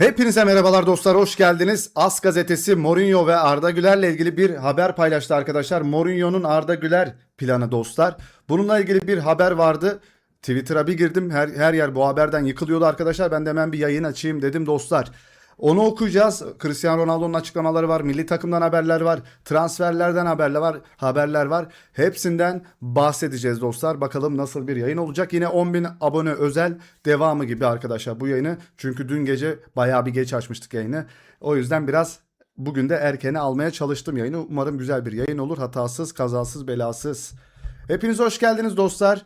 Hepinize merhabalar dostlar, hoş geldiniz. AS gazetesi Mourinho ve Arda Güler'le ilgili bir haber paylaştı arkadaşlar. Mourinho'nun Arda Güler planı dostlar. Bununla ilgili bir haber vardı. Twitter'a bir girdim, her yer bu haberden yıkılıyordu arkadaşlar. Ben de hemen bir yayın açayım dedim dostlar. Onu okuyacağız. Cristiano Ronaldo'nun açıklamaları var. Milli takımdan haberler var. Transferlerden haberler var. Hepsinden bahsedeceğiz dostlar. Bakalım nasıl bir yayın olacak. Yine 10.000 abone özel devamı gibi arkadaşlar bu yayını. Çünkü dün gece bayağı bir geç açmıştık yayını. O yüzden biraz bugün de erkene almaya çalıştım yayını. Umarım güzel bir yayın olur. Hatasız, kazasız, belasız. Hepiniz hoş geldiniz dostlar.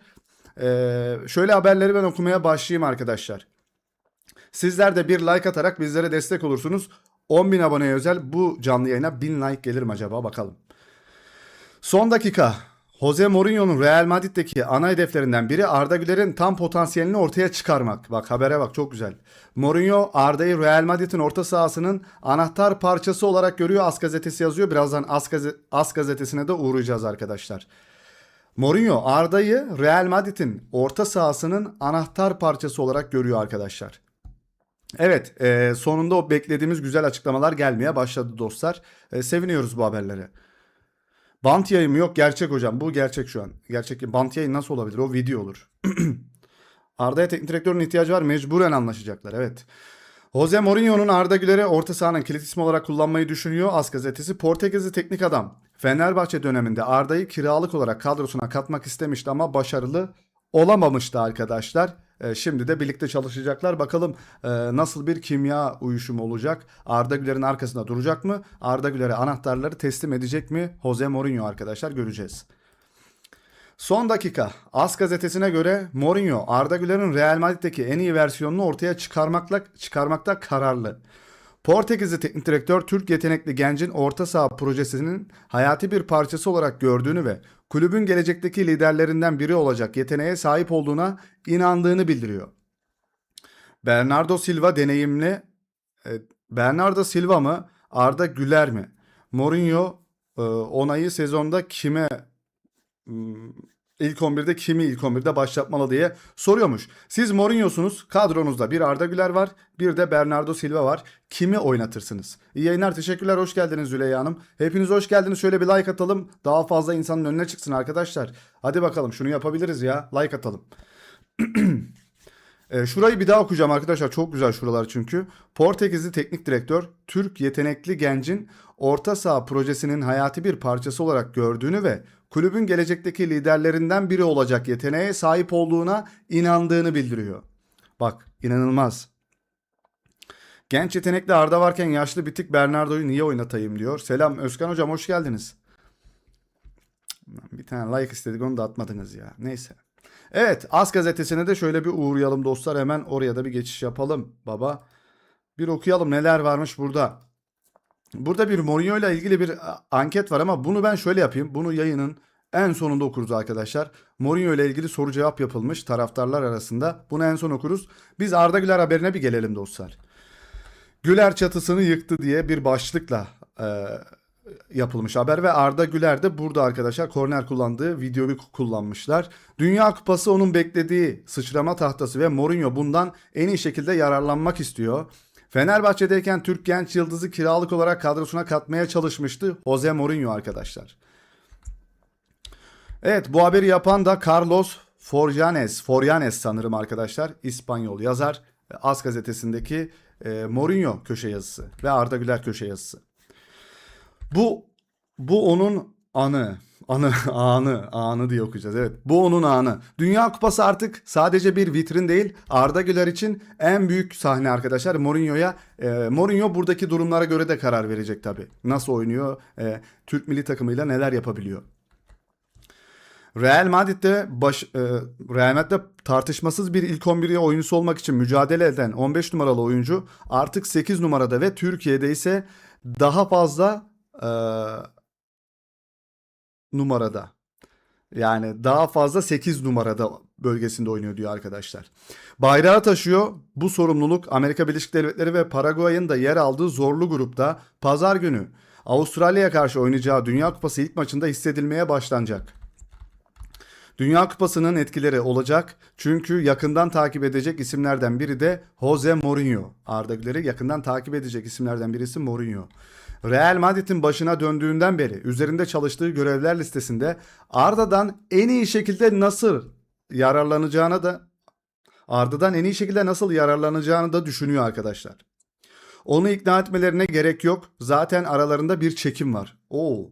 Şöyle haberleri ben okumaya başlayayım arkadaşlar. Sizler de bir like atarak bizlere destek olursunuz. 10.000 aboneye özel bu canlı yayına 1000 like gelir mi acaba, bakalım. Son dakika. Jose Mourinho'nun Real Madrid'deki ana hedeflerinden biri Arda Güler'in tam potansiyelini ortaya çıkarmak. Bak habere bak, çok güzel. Mourinho Arda'yı Real Madrid'in orta sahasının anahtar parçası olarak görüyor. AS gazetesi yazıyor. Birazdan AS gazetesine de uğrayacağız arkadaşlar. Mourinho Arda'yı Real Madrid'in orta sahasının anahtar parçası olarak görüyor arkadaşlar. Evet, sonunda o beklediğimiz güzel açıklamalar gelmeye başladı dostlar. Seviniyoruz bu haberlere. Bant yayın mı? Yok, gerçek hocam. Bu gerçek şu an. Gerçek bant yayın nasıl olabilir? O video olur. Arda'ya teknik direktörün ihtiyacı var. Mecburen anlaşacaklar. Evet. Jose Mourinho'nun Arda Güler'i orta sahanın kilit ismi olarak kullanmayı düşünüyor. AS gazetesi. Portekizli teknik adam Fenerbahçe döneminde Arda'yı kiralık olarak kadrosuna katmak istemişti ama başarılı olamamıştı arkadaşlar. Şimdi de birlikte çalışacaklar. Bakalım nasıl bir kimya uyuşumu olacak? Arda Güler'in arkasında duracak mı? Arda Güler'e anahtarları teslim edecek mi Jose Mourinho arkadaşlar, göreceğiz. Son dakika. AS gazetesine göre Mourinho Arda Güler'in Real Madrid'deki en iyi versiyonunu ortaya çıkarmakta kararlı. Portekizli teknik direktör Türk yetenekli gencin orta saha projesinin hayati bir parçası olarak gördüğünü ve kulübün gelecekteki liderlerinden biri olacak yeteneğe sahip olduğuna inandığını bildiriyor. Bernardo Silva deneyimli. Bernardo Silva mı? Arda Güler mi? Mourinho onayı sezonda kime ilk 11'de kimi ilk 11'de başlatmalı diye soruyormuş. Siz Mourinho'sunuz. Kadronuzda bir Arda Güler var, bir de Bernardo Silva var. Kimi oynatırsınız? İyi yayınlar, teşekkürler, hoş geldiniz Züleyha Hanım. Hepiniz hoş geldiniz. Şöyle bir like atalım. Daha fazla insanın önüne çıksın arkadaşlar. Hadi bakalım, şunu yapabiliriz ya. Like atalım. Şurayı bir daha okuyacağım arkadaşlar. Çok güzel şuralar çünkü. Portekizli teknik direktör Türk yetenekli gencin orta saha projesinin hayati bir parçası olarak gördüğünü ve kulübün gelecekteki liderlerinden biri olacak yeteneğe sahip olduğuna inandığını bildiriyor. Bak, inanılmaz. Genç yetenekli Arda varken yaşlı bitik Bernardo'yu niye oynatayım diyor. Selam Özkan hocam, hoş geldiniz. Bir tane like istedik, onu da atmadınız ya. Neyse. Evet, AS gazetesine de şöyle bir uğrayalım dostlar. Hemen oraya da bir geçiş yapalım baba. Bir okuyalım neler varmış burada. Burada bir Mourinho ile ilgili bir anket var ama bunu ben şöyle yapayım. Bunu yayının en sonunda okuruz arkadaşlar. Mourinho ile ilgili soru cevap yapılmış taraftarlar arasında. Bunu en son okuruz. Biz Arda Güler haberine bir gelelim dostlar. Güler çatısını yıktı diye bir başlıkla yapılmış haber ve Arda Güler de burada arkadaşlar korner kullandığı videoyu kullanmışlar. Dünya Kupası onun beklediği sıçrama tahtası ve Mourinho bundan en iyi şekilde yararlanmak istiyor. Fenerbahçe'deyken Türk genç yıldızı kiralık olarak kadrosuna katmaya çalışmıştı Jose Mourinho arkadaşlar. Evet, bu haberi yapan da Carlos Forjanes sanırım arkadaşlar. İspanyol yazar. AS gazetesindeki Mourinho köşe yazısı ve Arda Güler köşe yazısı. Bu onun anı diye okuyacağız. Evet, bu onun anı. Dünya Kupası artık sadece bir vitrin değil, Arda Güler için en büyük sahne arkadaşlar. Mourinho buradaki durumlara göre de karar verecek tabii. Nasıl oynuyor, Türk milli takımıyla neler yapabiliyor. Real Madrid'de tartışmasız bir ilk 11 oyuncusu olmak için mücadele eden 15 numaralı oyuncu artık 8 numarada ve Türkiye'de ise daha fazla numarada. Yani daha fazla 8 numarada bölgesinde oynuyor diyor arkadaşlar. Bayrağı taşıyor. Bu sorumluluk Amerika Birleşik Devletleri ve Paraguay'ın da yer aldığı zorlu grupta pazar günü Avustralya'ya karşı oynayacağı Dünya Kupası ilk maçında hissedilmeye başlanacak. Dünya Kupası'nın etkileri olacak. Çünkü yakından takip edecek isimlerden biri de Jose Mourinho. Arda Güler'i yakından takip edecek isimlerden birisi Mourinho. Real Madrid'in başına döndüğünden beri üzerinde çalıştığı görevler listesinde yararlanacağına da Arda'dan en iyi şekilde nasıl yararlanacağını da düşünüyor arkadaşlar. Onu ikna etmelerine gerek yok. Zaten aralarında bir çekim var. Oo.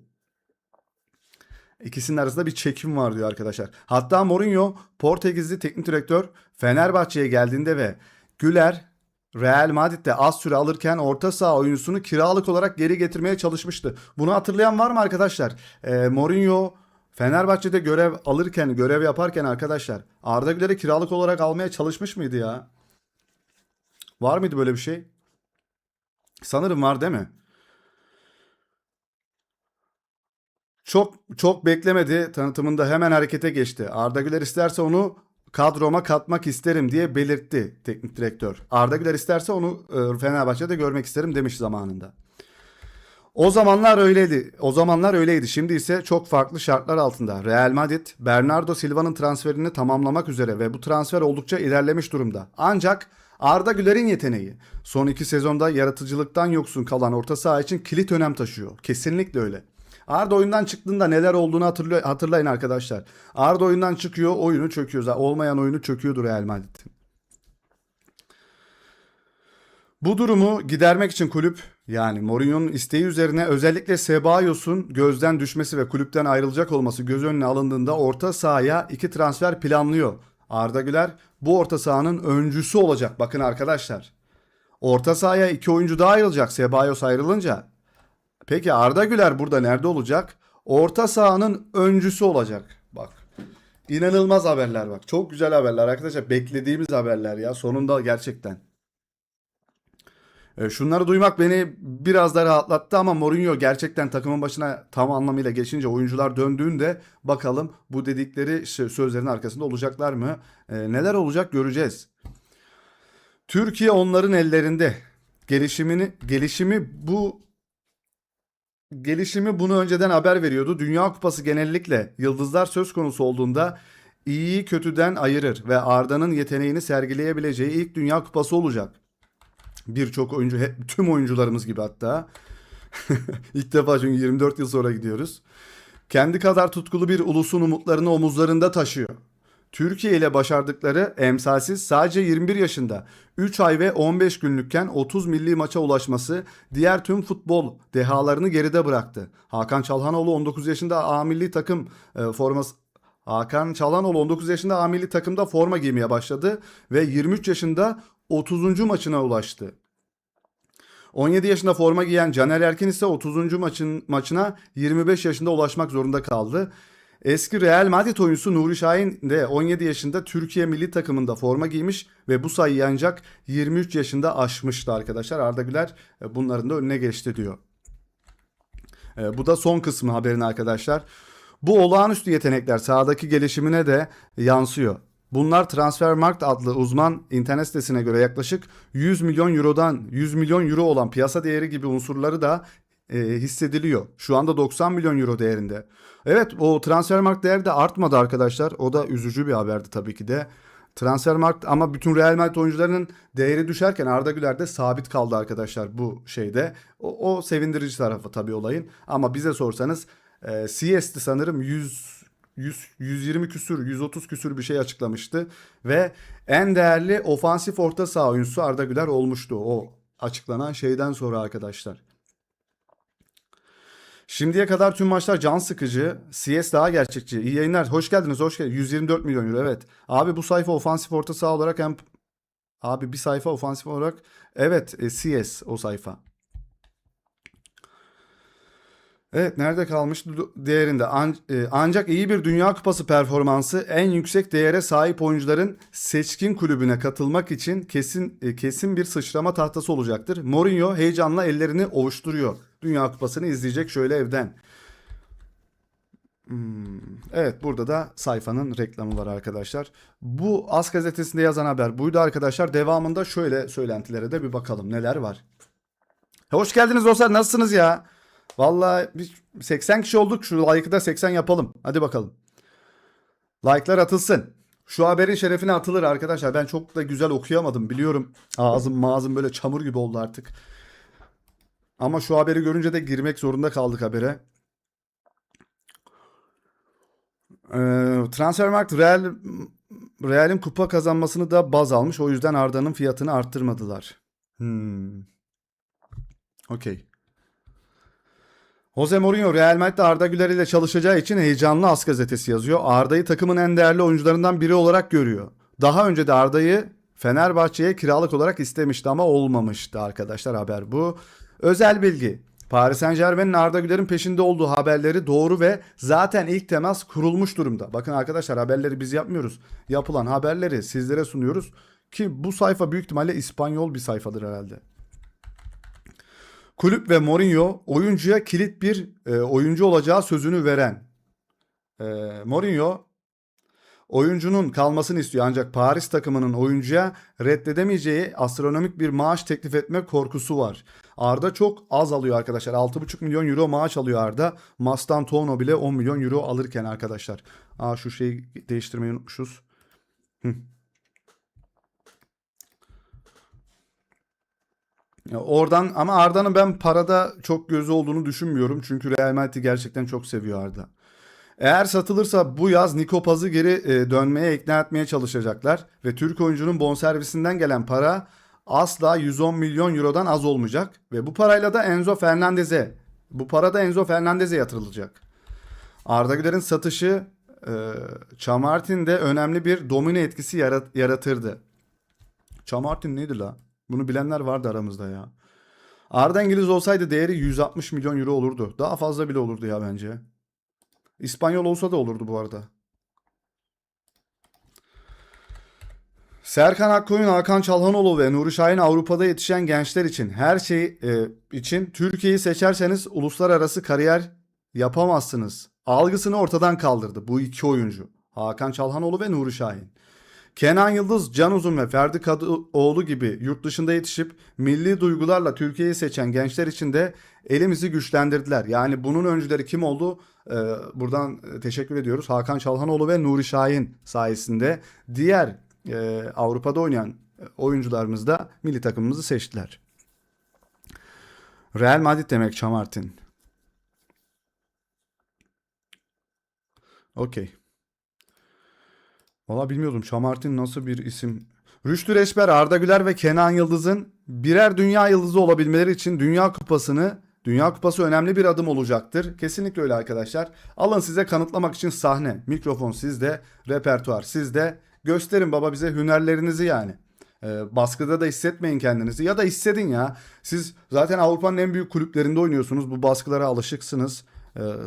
İkisinin arasında bir çekim var diyor arkadaşlar. Hatta Mourinho Portekizli teknik direktör Fenerbahçe'ye geldiğinde ve Güler Real Madrid'de az süre alırken orta saha oyuncusunu kiralık olarak geri getirmeye çalışmıştı. Bunu hatırlayan var mı arkadaşlar? Mourinho Fenerbahçe'de görev yaparken arkadaşlar Arda Güler'i kiralık olarak almaya çalışmış mıydı ya? Var mıydı böyle bir şey? Sanırım var değil mi? Çok çok beklemedi. Tanıtımında hemen harekete geçti. Arda Güler isterse onu kadroma katmak isterim diye belirtti teknik direktör. Arda Güler isterse onu Fenerbahçe'de görmek isterim demiş zamanında. O zamanlar öyleydi. O zamanlar öyleydi. Şimdi ise çok farklı şartlar altında. Real Madrid, Bernardo Silva'nın transferini tamamlamak üzere ve bu transfer oldukça ilerlemiş durumda. Ancak Arda Güler'in yeteneği son 2 sezonda yaratıcılıktan yoksun kalan orta saha için kilit önem taşıyor. Kesinlikle öyle. Arda oyundan çıktığında neler olduğunu hatırlayın arkadaşlar. Arda oyundan çıkıyor, oyunu çöküyor. Olmayan oyunu çöküyordu Real Madrid'in. Bu durumu gidermek için kulüp yani Mourinho'nun isteği üzerine özellikle Cebalos'un gözden düşmesi ve kulüpten ayrılacak olması göz önüne alındığında orta sahaya 2 transfer planlıyor. Arda Güler bu orta sahanın öncüsü olacak. Bakın arkadaşlar. Orta sahaya 2 oyuncu daha ayrılacak Ceballos ayrılınca. Peki Arda Güler burada nerede olacak? Orta sahanın öncüsü olacak. Bak. İnanılmaz haberler bak. Çok güzel haberler arkadaşlar. Beklediğimiz haberler ya. Sonunda gerçekten. Şunları duymak beni biraz da rahatlattı ama Mourinho gerçekten takımın başına tam anlamıyla geçince oyuncular döndüğünde bakalım bu dedikleri sözlerin arkasında olacaklar mı? Neler olacak göreceğiz. Türkiye onların ellerinde. Gelişimi bunu önceden haber veriyordu. Dünya Kupası genellikle yıldızlar söz konusu olduğunda iyiyi kötüden ayırır ve Arda'nın yeteneğini sergileyebileceği ilk Dünya Kupası olacak. Birçok oyuncu, tüm oyuncularımız gibi hatta. İlk defa çünkü 24 yıl sonra gidiyoruz. Kendi kadar tutkulu bir ulusun umutlarını omuzlarında taşıyor. Türkiye ile başardıkları emsalsiz sadece 21 yaşında 3 ay ve 15 günlükken 30 milli maça ulaşması diğer tüm futbol dehalarını geride bıraktı. Hakan Çalhanoğlu 19 yaşında A milli takımda forma giymeye başladı ve 23 yaşında 30. maçına ulaştı. 17 yaşında forma giyen Caner Erkin ise 30. maçına 25 yaşında ulaşmak zorunda kaldı. Eski Real Madrid oyuncusu Nuri Şahin de 17 yaşında Türkiye milli takımında forma giymiş ve bu sayıyı ancak 23 yaşında aşmıştı arkadaşlar. Arda Güler bunların da önüne geçti diyor. Bu da son kısmı haberin arkadaşlar. Bu olağanüstü yetenekler sahadaki gelişimine de yansıyor. Bunlar Transfermarkt adlı uzman internet sitesine göre yaklaşık 100 milyon euro olan piyasa değeri gibi unsurları da hissediliyor. Şu anda 90 milyon euro değerinde. Evet, o Transfermarkt değeri de artmadı arkadaşlar. O da üzücü bir haberdi tabii ki de. Transfermarkt ama bütün Real Madrid oyuncularının değeri düşerken Arda Güler de sabit kaldı arkadaşlar bu şeyde. O sevindirici tarafı tabii olayın. Ama bize sorsanız CS'ti sanırım 120 küsür, 130 küsür bir şey açıklamıştı. Ve en değerli ofansif orta saha oyuncusu Arda Güler olmuştu o açıklanan şeyden sonra arkadaşlar. Şimdiye kadar tüm maçlar can sıkıcı. CS daha gerçekçi. İyi yayınlar. Hoş geldiniz. Hoş geldiniz. 124 milyon euro. Evet. Abi bu sayfa ofansif orta saha olarak Abi bir sayfa ofansif olarak. Evet. CS o sayfa. Evet, nerede kalmış değerinde ancak iyi bir Dünya Kupası performansı en yüksek değere sahip oyuncuların seçkin kulübüne katılmak için kesin bir sıçrama tahtası olacaktır. Mourinho heyecanla ellerini ovuşturuyor. Dünya Kupası'nı izleyecek şöyle evden. Evet, burada da sayfanın reklamı var arkadaşlar. Bu As gazetesinde yazan haber buydu arkadaşlar. Devamında şöyle söylentilere de bir bakalım neler var. Hoş geldiniz dostlar, nasılsınız ya? Vallahi biz 80 kişi olduk. Şu like'ı da 80 yapalım. Hadi bakalım. Like'lar atılsın. Şu haberin şerefine atılır arkadaşlar. Ben çok da güzel okuyamadım biliyorum. Ağzım böyle çamur gibi oldu artık. Ama şu haberi görünce de girmek zorunda kaldık habere. Transfermarkt Real'in kupa kazanmasını da baz almış. O yüzden Arda'nın fiyatını arttırmadılar. Okey. Jose Mourinho Real Madrid'de Arda Güler ile çalışacağı için heyecanlı AS gazetesi yazıyor. Arda'yı takımın en değerli oyuncularından biri olarak görüyor. Daha önce de Arda'yı Fenerbahçe'ye kiralık olarak istemişti ama olmamıştı arkadaşlar, haber bu. Özel bilgi. Paris Saint-Germain'in Arda Güler'in peşinde olduğu haberleri doğru ve zaten ilk temas kurulmuş durumda. Bakın arkadaşlar, haberleri biz yapmıyoruz. Yapılan haberleri sizlere sunuyoruz ki bu sayfa büyük ihtimalle İspanyol bir sayfadır herhalde. Kulüp ve Mourinho oyuncuya kilit bir oyuncu olacağı sözünü veren Mourinho oyuncunun kalmasını istiyor, ancak Paris takımının oyuncuya reddedemeyeceği astronomik bir maaş teklif etme korkusu var. Arda çok az alıyor arkadaşlar. 6,5 milyon euro maaş alıyor Arda. Mastantuono bile 10 milyon euro alırken arkadaşlar. Şu şeyi değiştirmeyi unutmuşuz. Ya oradan ama Arda'nın ben parada çok gözü olduğunu düşünmüyorum. Çünkü Real Madrid'i gerçekten çok seviyor Arda. Eğer satılırsa bu yaz Nico Paz'ı geri dönmeye ikna etmeye çalışacaklar. Ve Türk oyuncunun bonservisinden gelen para asla 110 milyon eurodan az olmayacak. Ve bu parayla da Enzo Fernandez'e yatırılacak. Arda Güler'in satışı Chamartin'de önemli bir domino etkisi yaratırdı. Chamartin neydi la? Bunu bilenler vardı aramızda ya. Arda İngiliz olsaydı değeri 160 milyon euro olurdu. Daha fazla bile olurdu ya bence. İspanyol olsa da olurdu bu arada. Serkan Akkoyun, Hakan Çalhanoğlu ve Nuri Şahin Avrupa'da yetişen gençler için her şey için Türkiye'yi seçerseniz uluslararası kariyer yapamazsınız algısını ortadan kaldırdı bu iki oyuncu. Hakan Çalhanoğlu ve Nuri Şahin. Kenan Yıldız, Can Uzun ve Ferdi Kadıoğlu gibi yurt dışında yetişip milli duygularla Türkiye'yi seçen gençler için de elimizi güçlendirdiler. Yani bunun öncüleri kim oldu? Buradan teşekkür ediyoruz. Hakan Çalhanoğlu ve Nuri Şahin sayesinde diğer Avrupa'da oynayan oyuncularımız da milli takımımızı seçtiler. Real Madrid demek Chamartin. Okey. Valla bilmiyordum Chamartin nasıl bir isim. Rüştü Reçber, Arda Güler ve Kenan Yıldız'ın birer dünya yıldızı olabilmeleri için Dünya Kupası önemli bir adım olacaktır. Kesinlikle öyle arkadaşlar. Alın size kanıtlamak için sahne. Mikrofon sizde, repertuar sizde. Gösterin baba bize hünerlerinizi yani. Baskıda da hissetmeyin kendinizi. Ya da hissedin ya. Siz zaten Avrupa'nın en büyük kulüplerinde oynuyorsunuz. Bu baskılara alışıksınız.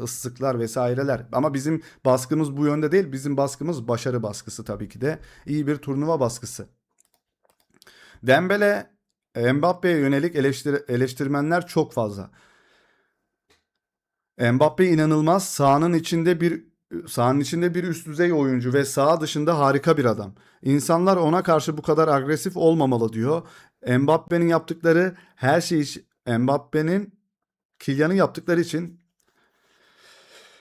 Islıklar vesaireler. Ama bizim baskımız bu yönde değil. Bizim baskımız başarı baskısı tabii ki de. İyi bir turnuva baskısı. Dembele, Mbappe'ye yönelik eleştirmenler çok fazla. Mbappe inanılmaz. Sahanın içinde bir üst düzey oyuncu ve saha dışında harika bir adam. İnsanlar ona karşı bu kadar agresif olmamalı diyor. Mbappe'nin yaptıkları her şey için Mbappe'nin Kylian'ın yaptıkları için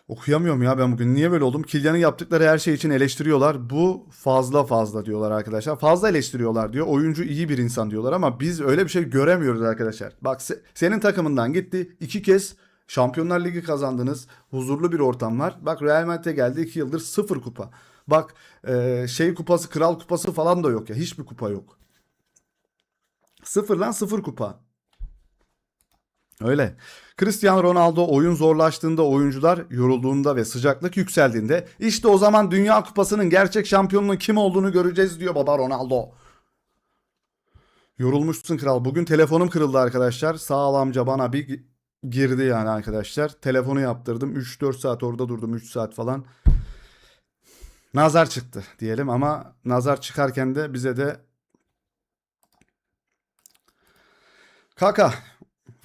okuyamıyorum ya ben bugün. Niye böyle oldum? Kylian'ın yaptıkları her şey için eleştiriyorlar. Bu fazla diyorlar arkadaşlar. Fazla eleştiriyorlar diyor. Oyuncu iyi bir insan diyorlar ama biz öyle bir şey göremiyoruz arkadaşlar. Bak senin takımından gitti. 2 kez Şampiyonlar Ligi kazandınız. Huzurlu bir ortam var. Bak Real Madrid'e geldi 2 yıldır 0 kupa. Bak kupası, Kral Kupası falan da yok ya. Hiçbir kupa yok. 0 kupa. Öyle. Cristiano Ronaldo oyun zorlaştığında, oyuncular yorulduğunda ve sıcaklık yükseldiğinde işte o zaman Dünya Kupası'nın gerçek şampiyonunun kim olduğunu göreceğiz diyor baba Ronaldo. Yorulmuşsun kral. Bugün telefonum kırıldı arkadaşlar. Sağlamca bana bir girdi yani arkadaşlar. Telefonu yaptırdım. 3-4 saat orada durdum. 3 saat falan. Nazar çıktı diyelim ama nazar çıkarken de bize de Kaka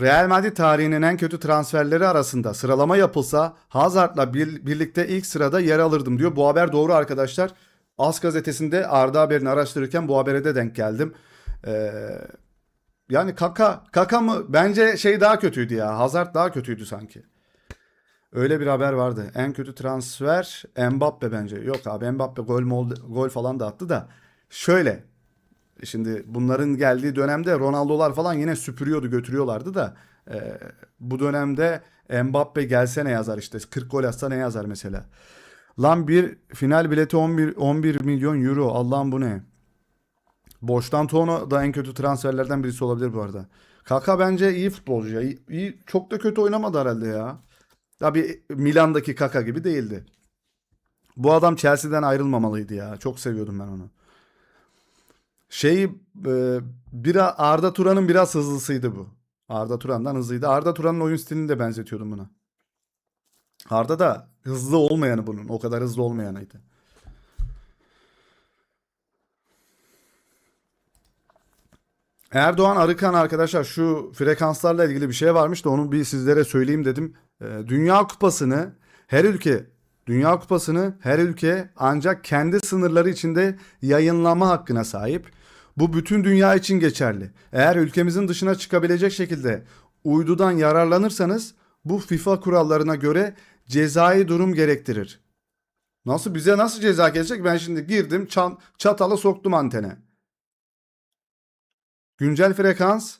Real Madrid tarihinin en kötü transferleri arasında sıralama yapılsa Hazard'la birlikte ilk sırada yer alırdım diyor. Bu haber doğru arkadaşlar. AS gazetesinde Arda haberini araştırırken bu habere de denk geldim. Yani Kaka mı? Bence şey daha kötüydü ya. Hazard daha kötüydü sanki. Öyle bir haber vardı. En kötü transfer Mbappe bence. Yok abi, Mbappe gol falan da attı da. Şöyle, şimdi bunların geldiği dönemde Ronaldo'lar falan yine süpürüyordu, götürüyorlardı da bu dönemde Mbappe gelse ne yazar işte, 40 gol atsa ne yazar mesela. Lan bir final bileti 11 milyon euro. Allah'ım bu ne? Boştan Tono da en kötü transferlerden birisi olabilir bu arada. Kaka bence iyi futbolcu ya. Çok da kötü oynamadı herhalde ya. Tabii Milan'daki Kaka gibi değildi. Bu adam Chelsea'den ayrılmamalıydı ya. Çok seviyordum ben onu. Şey Arda Turan'ın biraz hızlısıydı bu. Arda Turan'dan hızlıydı. Arda Turan'ın oyun stilini de benzetiyordum buna. Arda da hızlı olmayanı bunun. O kadar hızlı olmayanıydı. Erdoğan Arıkan arkadaşlar, şu frekanslarla ilgili bir şey varmış da onu bir sizlere söyleyeyim dedim. Dünya Kupası'nı her ülke Dünya Kupası'nı her ülke ancak kendi sınırları içinde yayınlama hakkına sahip. Bu bütün dünya için geçerli. Eğer ülkemizin dışına çıkabilecek şekilde uydudan yararlanırsanız bu FIFA kurallarına göre cezai durum gerektirir. Bize nasıl ceza gelecek? Ben şimdi girdim, çatalı soktum antene. Güncel frekans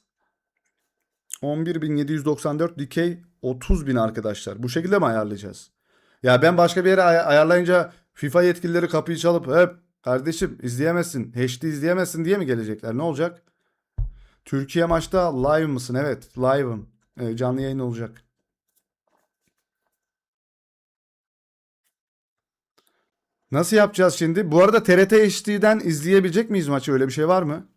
11.794, dikey 30.000 arkadaşlar. Bu şekilde mi ayarlayacağız? Ya ben başka bir yere ayarlayınca FIFA yetkilileri kapıyı çalıp hep kardeşim izleyemezsin, HD izleyemezsin diye mi gelecekler? Ne olacak? Türkiye maçta live mısın? Evet, live'ım. Canlı yayın olacak. Nasıl yapacağız şimdi? Bu arada TRT HD'den izleyebilecek miyiz maçı? Öyle bir şey var mı?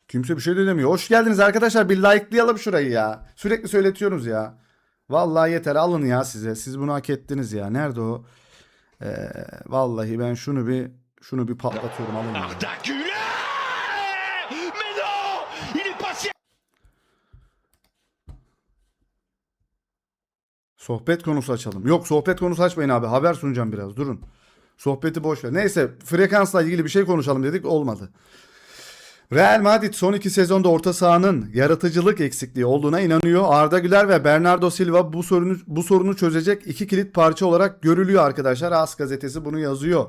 Kimse bir şey de demiyor. Hoş geldiniz arkadaşlar. Bir like'layalım şurayı ya. Sürekli söyletiyorsunuz ya. Vallahi yeter, alın ya size. Siz bunu hak ettiniz ya. Nerede o? Vallahi ben şunu bir patlatıyorum, alın ya. Arda Güler! Mais non! Il est passé. Sohbet konusu açalım. Yok, sohbet konusu açmayın abi. Haber sunacağım biraz. Durun. Sohbeti boş ver. Neyse, frekansla ilgili bir şey konuşalım dedik. Olmadı. Real Madrid son 2 sezonda orta sahanın yaratıcılık eksikliği olduğuna inanıyor. Arda Güler ve Bernardo Silva bu sorunu çözecek iki kilit parça olarak görülüyor arkadaşlar. AS gazetesi bunu yazıyor.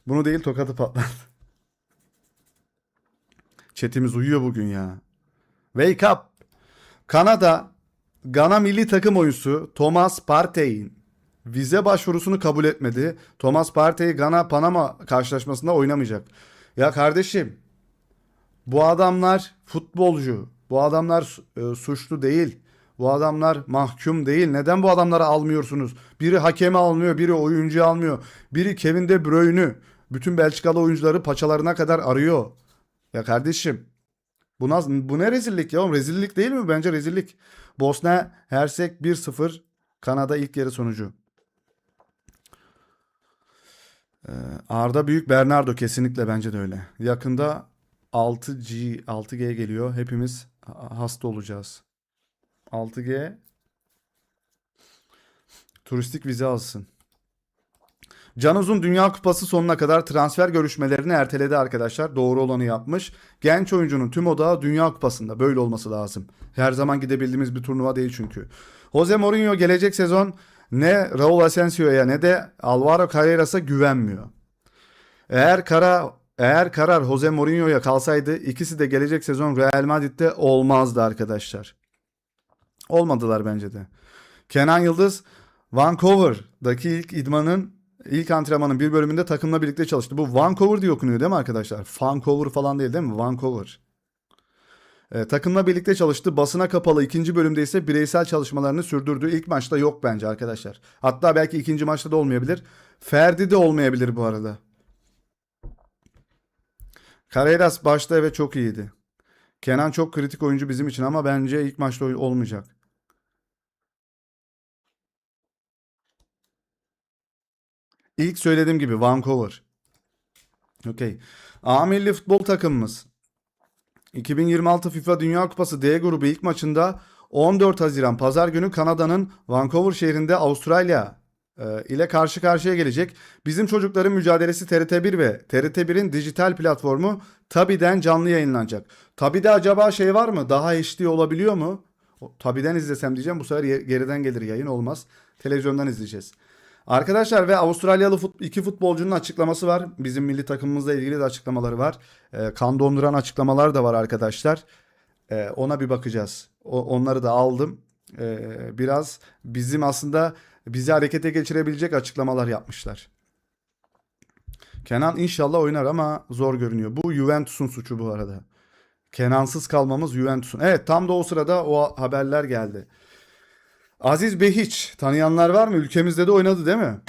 Bunu değil, tokatı patlat. Chatimiz uyuyor bugün ya. Wake up. Gana milli takım oyuncusu Thomas Partey'in vize başvurusunu kabul etmedi. Thomas Partey Gana Panama karşılaşmasında oynamayacak. Ya kardeşim, bu adamlar futbolcu. Bu adamlar suçlu değil. Bu adamlar mahkum değil. Neden bu adamları almıyorsunuz? Biri hakemi almıyor, biri oyuncu almıyor. Biri Kevin De Bruyne'ü, bütün Belçikalı oyuncuları paçalarına kadar arıyor. Ya kardeşim, bu ne rezillik ya? Rezillik değil mi? Bence rezillik. Bosna Hersek 1-0. Kanada ilk yarı sonucu. Arda Büyük, Bernardo kesinlikle, bence de öyle. Yakında 6G geliyor. Hepimiz hasta olacağız. 6G turistik vize alsın. Can Uzun Dünya Kupası sonuna kadar transfer görüşmelerini erteledi arkadaşlar. Doğru olanı yapmış. Genç oyuncunun tüm odağı Dünya Kupası'nda. Böyle olması lazım. Her zaman gidebildiğimiz bir turnuva değil çünkü. Jose Mourinho gelecek sezon ne Raul Asensio'ya ne de Alvaro Carreras'a güvenmiyor. Eğer karar Jose Mourinho'ya kalsaydı ikisi de gelecek sezon Real Madrid'de olmazdı arkadaşlar. Olmadılar bence de. Kenan Yıldız Vancouver'daki ilk antrenmanın bir bölümünde takımla birlikte çalıştı. Bu Vancouver diye okunuyor değil mi arkadaşlar? Vancouver falan değil mi? Vancouver. Takımla birlikte çalıştı. Basına kapalı ikinci bölümde ise bireysel çalışmalarını sürdürdü. İlk maçta yok bence arkadaşlar. Hatta belki ikinci maçta da olmayabilir. Ferdi de olmayabilir bu arada. Carreras başta evet çok iyiydi. Kenan çok kritik oyuncu bizim için ama bence ilk maçta olmayacak. İlk söylediğim gibi Vancouver. Okey. A milli futbol takımımız 2026 FIFA Dünya Kupası D grubu ilk maçında 14 Haziran Pazar günü Kanada'nın Vancouver şehrinde Avustralya ile karşı karşıya gelecek. Bizim çocukların mücadelesi TRT1 ve TRT1'in dijital platformu Tabi'den canlı yayınlanacak. Tabi'de acaba şey var mı? Daha HD olabiliyor mu? Tabi'den izlesem diyeceğim. Bu sefer geriden gelir, yayın olmaz. Televizyondan izleyeceğiz. Arkadaşlar ve Avustralyalı iki futbolcunun açıklaması var. Bizim milli takımımızla ilgili de açıklamaları var. Kan donduran açıklamalar da var arkadaşlar. Ona bir bakacağız. Onları da aldım. Biraz bizim aslında bizi harekete geçirebilecek açıklamalar yapmışlar. Kenan inşallah oynar ama zor görünüyor. Bu Juventus'un suçu bu arada. Kenansız kalmamız Juventus'un. Evet, tam da o sırada o haberler geldi. Aziz Behiç tanıyanlar var mı? Ülkemizde de oynadı değil mi?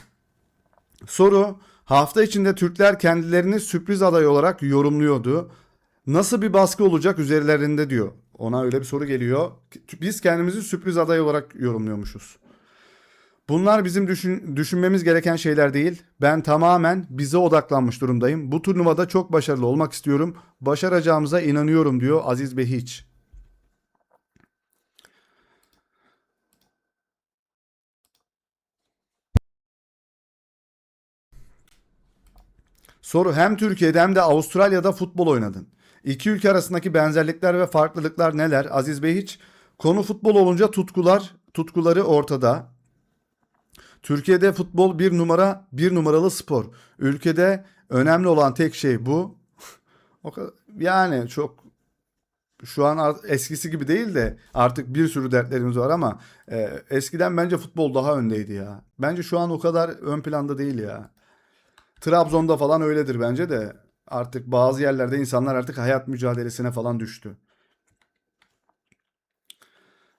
Soru: hafta içinde Türkler kendilerini sürpriz aday olarak yorumluyordu. Nasıl bir baskı olacak üzerlerinde diyor. Ona öyle bir soru geliyor. Biz kendimizi sürpriz aday olarak yorumluyormuşuz. Bunlar bizim düşünmemiz gereken şeyler değil. Ben tamamen bize odaklanmış durumdayım. Bu turnuvada çok başarılı olmak istiyorum. Başaracağımıza inanıyorum diyor Aziz Behiç. Soru: hem Türkiye'de hem de Avustralya'da futbol oynadın. İki ülke arasındaki benzerlikler ve farklılıklar neler? Aziz Behiç: konu futbol olunca tutkuları ortada. Türkiye'de futbol bir numaralı spor. Ülkede önemli olan tek şey bu. O kadar, yani çok şu an eskisi gibi değil de artık bir sürü dertlerimiz var ama eskiden bence futbol daha öndeydi ya. Bence şu an o kadar ön planda değil ya. Trabzon'da falan öyledir bence de. Artık bazı yerlerde insanlar artık hayat mücadelesine falan düştü.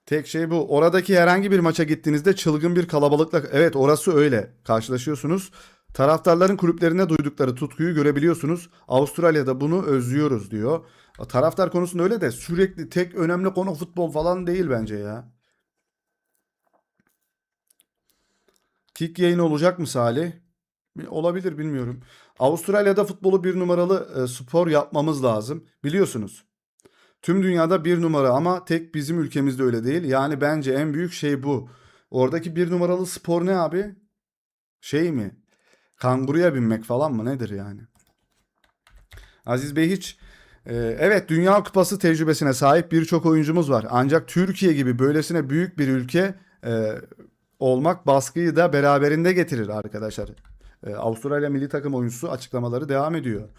Tek şey bu. Oradaki herhangi bir maça gittiğinizde çılgın bir kalabalıkla, evet orası öyle, karşılaşıyorsunuz. Taraftarların kulüplerine duydukları tutkuyu görebiliyorsunuz. Avustralya'da bunu özlüyoruz diyor. Taraftar konusunda öyle de sürekli tek önemli konu futbol falan değil bence ya. Kick yayını olacak mı Salih? Olabilir, bilmiyorum. Avustralya'da futbolu bir numaralı spor yapmamız lazım. Biliyorsunuz. Tüm dünyada bir numara ama tek bizim ülkemizde öyle değil. Yani bence en büyük şey bu. Oradaki bir numaralı spor ne abi? Şey mi? Kanguruya binmek falan mı? Nedir yani? Aziz Bey hiç evet, Dünya Kupası tecrübesine sahip birçok oyuncumuz var. Ancak Türkiye gibi böylesine büyük bir ülke olmak baskıyı da beraberinde getirir arkadaşlar. Avustralya milli takım oyuncusu açıklamaları devam ediyor.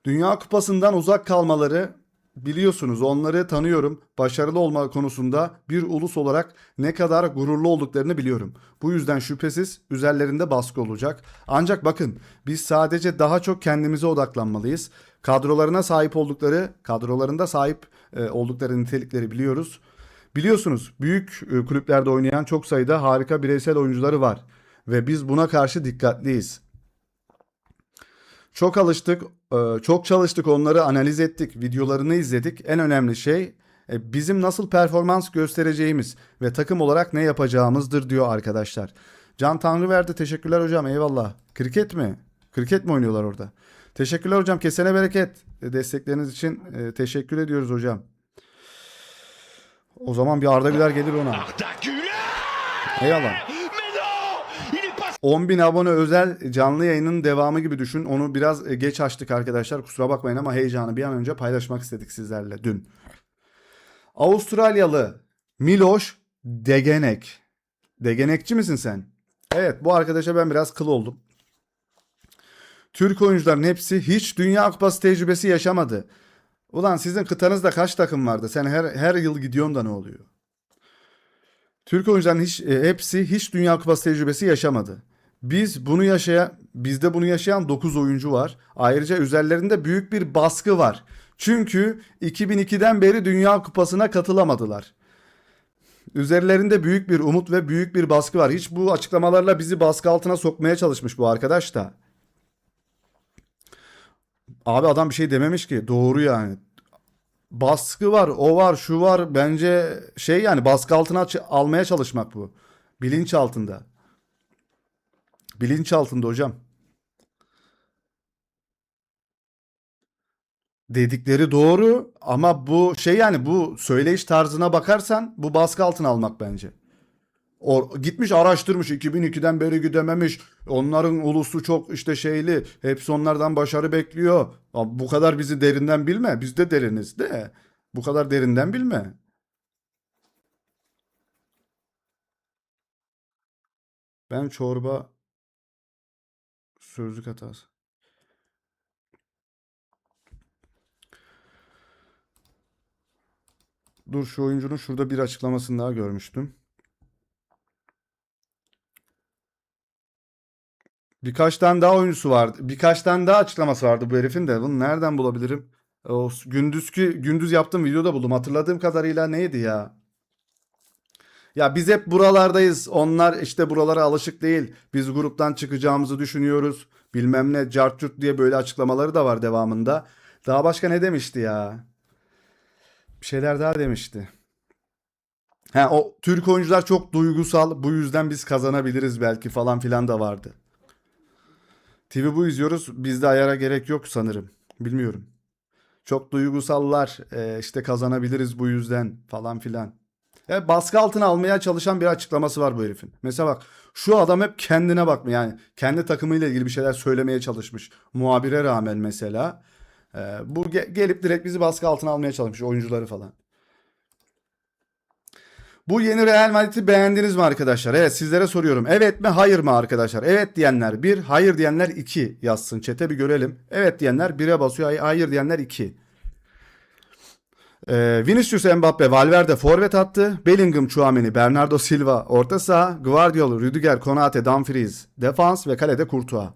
Dünya Kupası'ndan uzak kalmaları, biliyorsunuz onları tanıyorum. Başarılı olma konusunda bir ulus olarak ne kadar gururlu olduklarını biliyorum. Bu yüzden şüphesiz üzerlerinde baskı olacak. Ancak bakın, biz sadece daha çok kendimize odaklanmalıyız. Kadrolarında sahip oldukları nitelikleri biliyoruz. Biliyorsunuz büyük kulüplerde oynayan çok sayıda harika bireysel oyuncuları var ve biz buna karşı dikkatliyiz. Çok alıştık, çok çalıştık, onları analiz ettik, videolarını izledik. En önemli şey bizim nasıl performans göstereceğimiz ve takım olarak ne yapacağımızdır diyor arkadaşlar. Can Tanrıverdi, teşekkürler hocam, eyvallah. Kriket mi? Kriket mi oynuyorlar orada? Teşekkürler hocam, kesene bereket. Destekleriniz için teşekkür ediyoruz hocam. O zaman bir Arda Güler gelir ona. Arda Güler! Eyvallah. Mais non! Il est pas 10.000 abone özel canlı yayının devamı gibi düşün. Onu biraz geç açtık arkadaşlar. Kusura bakmayın ama heyecanı bir an önce paylaşmak istedik sizlerle dün. Avustralyalı Miloš Degenek. Degenekçi misin sen? Evet, bu arkadaşa ben biraz kıl oldum. Türk oyuncuların hepsi hiç Dünya Kupası tecrübesi yaşamadı. Ulan sizin kıtanızda kaç takım vardı? Sen her yıl gidiyorsun da ne oluyor? Türk oyuncuların hepsi hiç Dünya Kupası tecrübesi yaşamadı. Bizde bunu yaşayan 9 oyuncu var. Ayrıca üzerlerinde büyük bir baskı var. Çünkü 2002'den beri Dünya Kupası'na katılamadılar. Üzerlerinde büyük bir umut ve büyük bir baskı var. Hiç bu açıklamalarla bizi baskı altına sokmaya çalışmış bu arkadaş da. Abi adam bir şey dememiş ki. Doğru yani. Baskı var, o var, şu var. Bence şey, yani baskı altına almaya çalışmak bu. Bilinç altında. Bilinç altında hocam. Dedikleri doğru ama bu şey, yani bu söyleyiş tarzına bakarsan bu baskı altına almak bence. Gitmiş araştırmış, 2002'den beri gidememiş. Onların ulusu çok işte şeyli. Hepsi onlardan başarı bekliyor. Abi bu kadar bizi derinden bilme. Biz de deriniz de. Bu kadar derinden bilme. Ben çorba sözlük hatası. Dur, şu oyuncunun şurada bir açıklamasını daha görmüştüm. Birkaç tane daha oyuncusu vardı. Birkaç tane daha açıklaması vardı bu herifin de. Bunu nereden bulabilirim? O gündüz yaptığım videoda buldum. Hatırladığım kadarıyla neydi ya? Ya biz hep buralardayız. Onlar işte buralara alışık değil. Biz gruptan çıkacağımızı düşünüyoruz. Bilmem ne cart curt diye böyle açıklamaları da var devamında. Daha başka ne demişti ya? Bir şeyler daha demişti. Ha, o Türk oyuncular çok duygusal. Bu yüzden biz kazanabiliriz belki falan filan da vardı. TV bu izliyoruz. Bizde ayara gerek yok sanırım. Bilmiyorum. Çok duygusallar. İşte kazanabiliriz bu yüzden falan filan. Baskı altına almaya çalışan bir açıklaması var bu herifin. Mesela bak, şu adam hep kendine bakmıyor. Yani kendi takımıyla ilgili bir şeyler söylemeye çalışmış. Muhabire rağmen mesela. Bu gelip direkt bizi baskı altına almaya çalışmış, oyuncuları falan. Bu yeni Real Madrid'i beğendiniz mi arkadaşlar? Evet, sizlere soruyorum. Evet mi hayır mı arkadaşlar? Evet diyenler 1, hayır diyenler 2 yazsın. Chat'e bir görelim. Evet diyenler 1'e basıyor. Hayır diyenler 2. Vinicius, Mbappe, Valverde forvet attı. Bellingham, Tchouaméni, Bernardo Silva orta saha. Guardiola, Rüdiger, Konate, Dumfries defans ve kalede Courtois.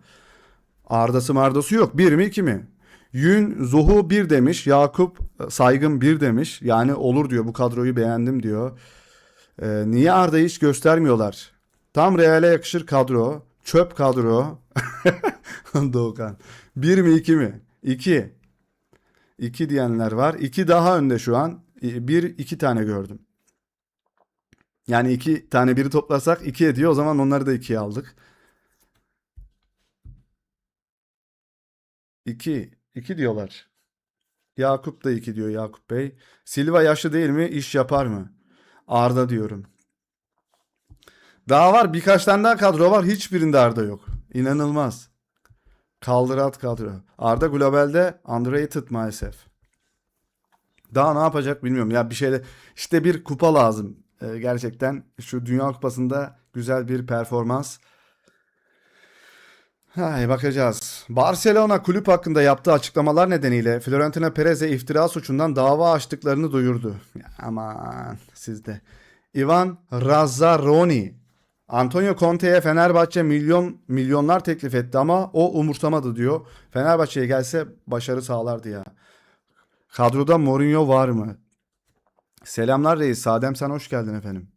Ardası mardası yok. 1 mi 2 mi? Yün Zohu 1 demiş. Yakup Saygın 1 demiş. Yani olur diyor, bu kadroyu beğendim diyor. Niye Arda'yı hiç göstermiyorlar? Tam Real'e yakışır kadro. Çöp kadro. Doğukan. 1 mi 2 mi? 2. 2 diyenler var. 2 daha önde şu an. 1 2 tane gördüm. Yani 2 tane biri toplasak 2 ediyor. O zaman onları da 2'ye aldık. 2. 2 diyorlar. Yakup da 2 diyor, Yakup Bey. Silva yaşlı değil mi? İş yapar mı? Arda diyorum. Daha var. Birkaç tane daha kadro var. Hiçbirinde Arda yok. İnanılmaz. Kaldırat kadro. Arda globalde underrated maalesef. Daha ne yapacak bilmiyorum. Ya bir şeyle işte bir kupa lazım. Gerçekten şu Dünya Kupası'nda güzel bir performans. Hay, bakacağız. Barcelona kulüp hakkında yaptığı açıklamalar nedeniyle Florentino Perez'e iftira suçundan dava açtıklarını duyurdu. Ya aman sizde. Ivan Razzaroni. Antonio Conte'ye Fenerbahçe milyonlar teklif etti ama o umursamadı diyor. Fenerbahçe'ye gelse başarı sağlardı ya. Kadroda Mourinho var mı? Selamlar reis. Sadem, sen hoş geldin efendim.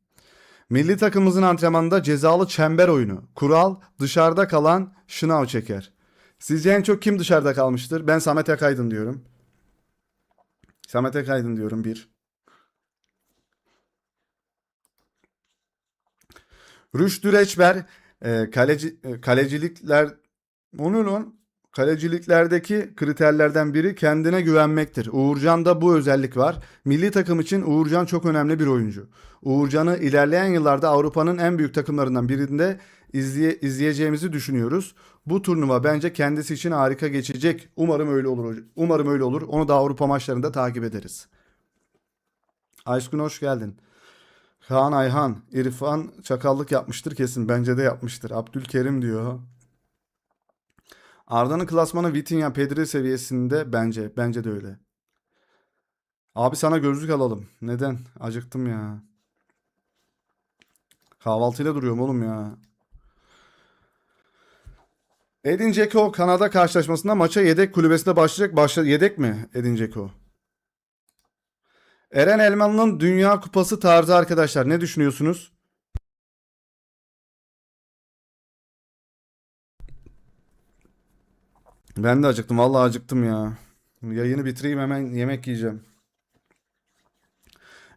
Milli takımımızın antrenmanında cezalı çember oyunu. Kural, dışarıda kalan şınav çeker. Sizce en çok kim dışarıda kalmıştır? Ben Samet Akaydın diyorum. Samet Akaydın diyorum, 1. Rüştü Reçber, kalecilikler, o ne lan? Kaleciliklerdeki kriterlerden biri kendine güvenmektir. Uğurcan'da bu özellik var. Milli takım için Uğurcan çok önemli bir oyuncu. Uğurcan'ı ilerleyen yıllarda Avrupa'nın en büyük takımlarından birinde izleyeceğimizi düşünüyoruz. Bu turnuva bence kendisi için harika geçecek. Umarım öyle olur. Umarım öyle olur. Onu da Avrupa maçlarında takip ederiz. Aşkın, hoş geldin. Kaan Ayhan, İrfan çakallık yapmıştır kesin. Bence de yapmıştır. Abdülkerim diyor. Arda'nın klasmanı Vitinha, Pedri seviyesinde bence. Bence de öyle. Abi sana gözlük alalım. Neden? Acıktım ya. Kahvaltıyla duruyorum oğlum ya. Edin Dzeko Kanada karşılaşmasında maça yedek kulübesinde başlayacak. Yedek mi Edin Dzeko? Eren Elmalı'nın Dünya Kupası tarzı arkadaşlar. Ne düşünüyorsunuz? Ben de acıktım. Vallahi acıktım ya. Yayını bitireyim, hemen yemek yiyeceğim.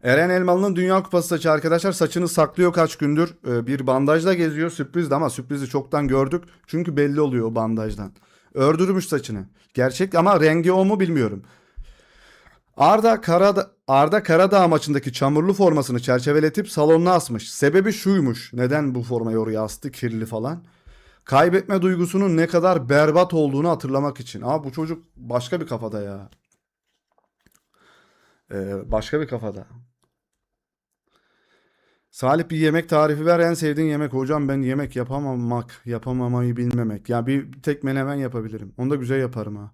Eren Elmalı'nın Dünya Kupası saçı arkadaşlar. Saçını saklıyor kaç gündür. Bir bandajla geziyor. Sürprizdi ama sürprizi çoktan gördük. Çünkü belli oluyor o bandajdan. Ördürmüş saçını. Gerçek ama rengi o mu bilmiyorum. Arda Karadağ maçındaki çamurlu formasını çerçeveletip salonuna asmış. Sebebi şuymuş. Neden bu formayı oraya astı? Kirli falan. Kaybetme duygusunun ne kadar berbat olduğunu hatırlamak için. Ama bu çocuk başka bir kafada ya. Başka bir kafada. Salih bir yemek tarifi ver. En sevdiğin yemek. Hocam ben yemek yapamamayı bilmemek. Ya bir tek menemen yapabilirim. Onu da güzel yaparım ha.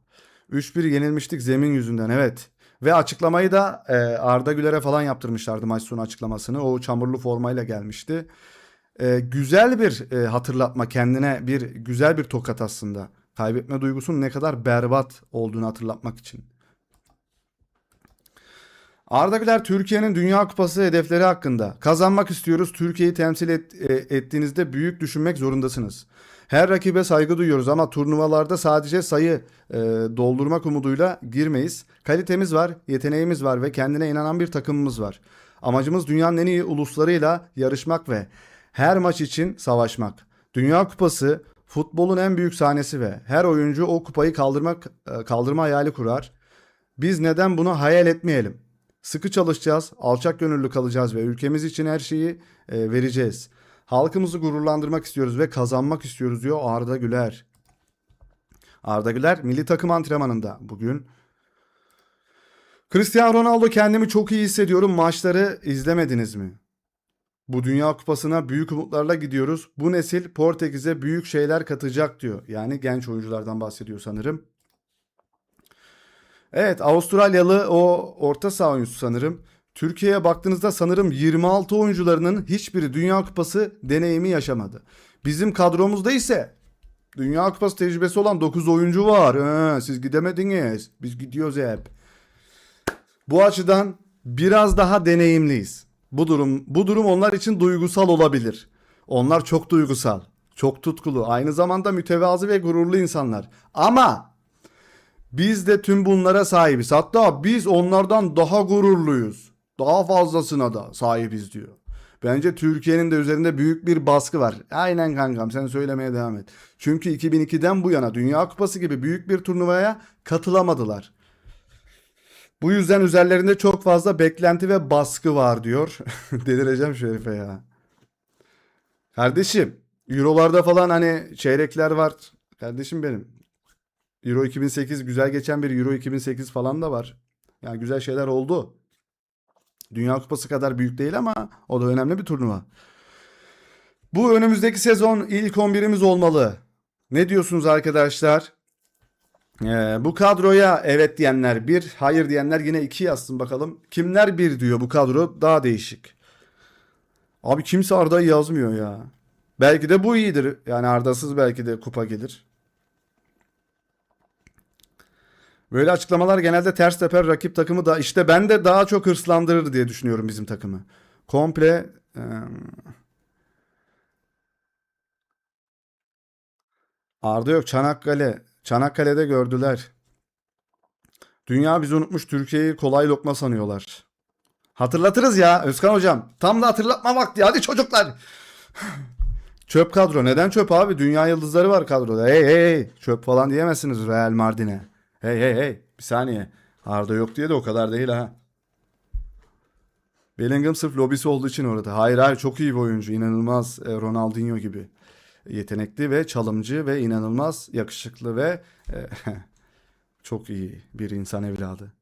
3-1 yenilmiştik zemin yüzünden, evet. Ve açıklamayı da Arda Güler'e falan yaptırmışlardı maç sonu açıklamasını. O çamurlu formayla gelmişti. Güzel bir hatırlatma, kendine bir güzel bir tokat aslında. Kaybetme duygusunun ne kadar berbat olduğunu hatırlatmak için. Arda Güler Türkiye'nin Dünya Kupası hedefleri hakkında. Kazanmak istiyoruz. Türkiye'yi ettiğinizde büyük düşünmek zorundasınız. Her rakibe saygı duyuyoruz ama turnuvalarda sadece sayı doldurmak umuduyla girmeyiz. Kalitemiz var, yeteneğimiz var ve kendine inanan bir takımımız var. Amacımız dünyanın en iyi uluslarıyla yarışmak ve her maç için savaşmak. Dünya Kupası futbolun en büyük sahnesi ve her oyuncu o kupayı kaldırma hayali kurar. Biz neden bunu hayal etmeyelim? Sıkı çalışacağız, alçak gönüllü kalacağız ve ülkemiz için her şeyi vereceğiz. Halkımızı gururlandırmak istiyoruz ve kazanmak istiyoruz diyor Arda Güler. Arda Güler milli takım antrenmanında bugün. Cristiano Ronaldo, kendimi çok iyi hissediyorum. Maçları izlemediniz mi? Bu Dünya Kupası'na büyük umutlarla gidiyoruz. Bu nesil Portekiz'e büyük şeyler katacak diyor. Yani genç oyunculardan bahsediyor sanırım. Evet, Avustralyalı o orta saha oyuncusu sanırım. Türkiye'ye baktığınızda sanırım 26 oyuncularının hiçbiri Dünya Kupası deneyimi yaşamadı. Bizim kadromuzda ise Dünya Kupası tecrübesi olan 9 oyuncu var. Siz gidemediniz. Biz gidiyoruz hep. Bu açıdan biraz daha deneyimliyiz. Bu durum onlar için duygusal olabilir. Onlar çok duygusal, çok tutkulu, aynı zamanda mütevazı ve gururlu insanlar. Ama biz de tüm bunlara sahibiz. Hatta biz onlardan daha gururluyuz. Daha fazlasına da sahibiz diyor. Bence Türkiye'nin de üzerinde büyük bir baskı var. Aynen kankam, sen söylemeye devam et. Çünkü 2002'den bu yana Dünya Kupası gibi büyük bir turnuvaya katılamadılar. Bu yüzden üzerlerinde çok fazla beklenti ve baskı var diyor. Delireceğim şu herife ya. Kardeşim, Eurolarda falan hani çeyrekler var. Kardeşim benim. Euro 2008 güzel geçen bir Euro 2008 falan da var. Yani güzel şeyler oldu. Dünya Kupası kadar büyük değil ama o da önemli bir turnuva. Bu önümüzdeki sezon ilk 11'imiz olmalı. Ne diyorsunuz arkadaşlar? Bu kadroya evet diyenler bir, hayır diyenler yine iki yazsın bakalım. Kimler bir diyor, bu kadro daha değişik. Abi kimse Arda'yı yazmıyor ya. Belki de bu iyidir. Yani Arda'sız belki de kupa gelir. Böyle açıklamalar genelde ters teper rakip takımı da, işte ben de daha çok hırslandırır diye düşünüyorum bizim takımı. Komple Arda yok, Çanakkale. Çanakkale'de gördüler. Dünya bizi unutmuş, Türkiye'yi kolay lokma sanıyorlar. Hatırlatırız ya Özkan hocam. Tam da hatırlatma vakti. Hadi çocuklar. Çöp kadro. Neden çöp abi? Dünya yıldızları var kadroda. Hey hey hey. Çöp falan diyemezsiniz Real Mardin'e. Hey hey hey. Bir saniye. Arda yok diye de o kadar değil ha. Bellingham sırf lobisi olduğu için orada. Hayır hayır, çok iyi bir oyuncu. İnanılmaz, Ronaldinho gibi. Yetenekli ve çalımcı ve inanılmaz yakışıklı ve çok iyi bir insan evladı.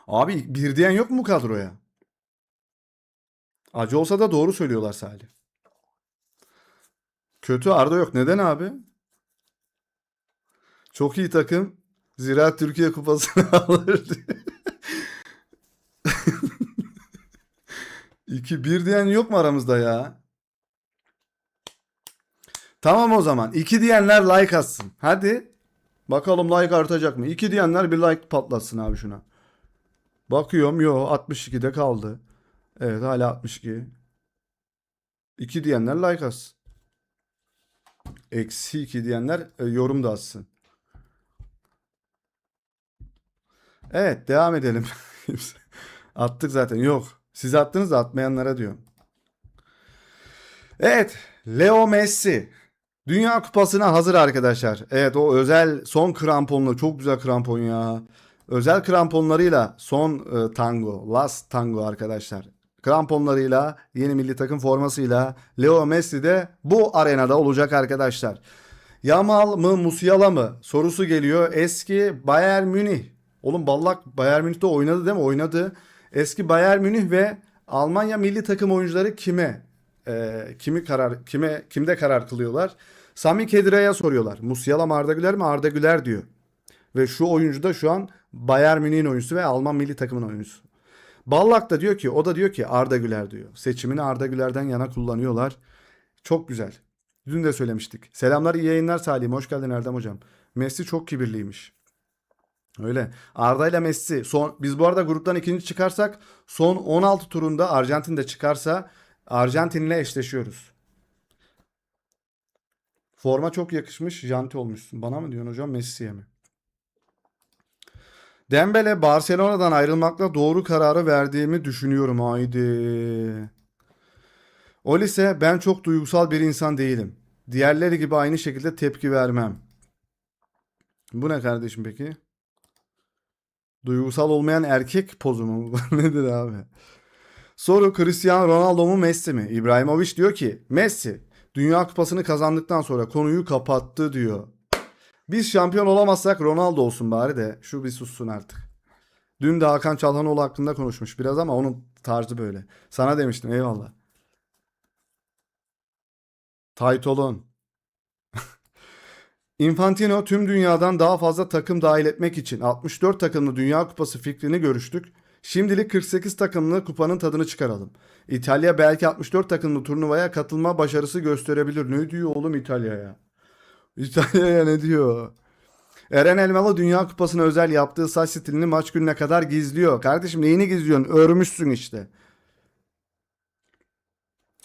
Abi bir diyen yok mu bu kadroya? Acı olsa da doğru söylüyorlar Salih. Kötü Arda yok. Neden abi? Çok iyi takım. Ziraat Türkiye Kupası'nı alır diye. 2-1 diyen yok mu aramızda ya? Tamam o zaman. 2 diyenler like atsın. Hadi. Bakalım like artacak mı? 2 diyenler bir like patlatsın abi şuna. Bakıyorum. Yo, 62'de kaldı. Evet, hala 62. 2 diyenler like atsın. Eksi 2 diyenler yorum da atsın. Evet, devam edelim. Attık zaten. Yok. Siz attınız da atmayanlara diyorum. Evet. Leo Messi. Dünya Kupası'na hazır arkadaşlar. Evet, o özel son kramponlu. Çok güzel krampon ya. özel kramponlarıyla son tango, last tango arkadaşlar. Kramponlarıyla, yeni milli takım formasıyla Leo Messi de bu arenada olacak arkadaşlar. Yamal mı Musiala mı sorusu geliyor. Eski Bayern Münih. Oğlum Ballak Bayern Münih'te oynadı değil mi? Oynadı. Eski Bayern Münih ve Almanya milli takım oyuncuları kimde karar kılıyorlar? Sami Khedire'ye soruyorlar. Musiala mı Arda Güler mi? Arda Güler diyor. Ve şu oyuncu da şu an Bayern Münih'in oyuncusu ve Alman milli takımın oyuncusu. Ballak da diyor ki, o da diyor ki Arda Güler diyor. Seçimini Arda Güler'den yana kullanıyorlar. Çok güzel. Dün de söylemiştik. Selamlar, iyi yayınlar Salih'im. Hoş geldin Erdem hocam. Messi çok kibirliymiş. Öyle. Arda ile Messi. Biz bu arada gruptan ikinci çıkarsak son 16 turunda Arjantin de çıkarsa Arjantin'le eşleşiyoruz. Forma çok yakışmış. Janti olmuşsun. Bana mı diyorsun hocam, Messi'ye mi? Dembele Barcelona'dan ayrılmakla doğru kararı verdiğimi düşünüyorum. Haydi. Olise ben çok duygusal bir insan değilim. Diğerleri gibi aynı şekilde tepki vermem. Bu ne kardeşim peki? Duygusal olmayan erkek pozu mu? Nedir abi? Soru, Cristiano Ronaldo mu Messi mi? İbrahimovic diyor ki Messi Dünya Kupası'nı kazandıktan sonra konuyu kapattı diyor. Biz şampiyon olamazsak Ronaldo olsun bari de şu bir sussun artık. Dün de Hakan Çalhanoğlu hakkında konuşmuş biraz ama onun tarzı böyle. Sana demiştim, eyvallah. Taytolon. Infantino tüm dünyadan daha fazla takım dahil etmek için 64 takımlı Dünya Kupası fikrini görüştük. Şimdilik 48 takımlı kupanın tadını çıkaralım. İtalya belki 64 takımlı turnuvaya katılma başarısı gösterebilir. Ne diyor oğlum İtalya'ya? İtalya'ya ne diyor? Eren Elmalı Dünya Kupası'na özel yaptığı saç stilini maç gününe kadar gizliyor. Kardeşim neyini gizliyorsun? Örmüşsün işte.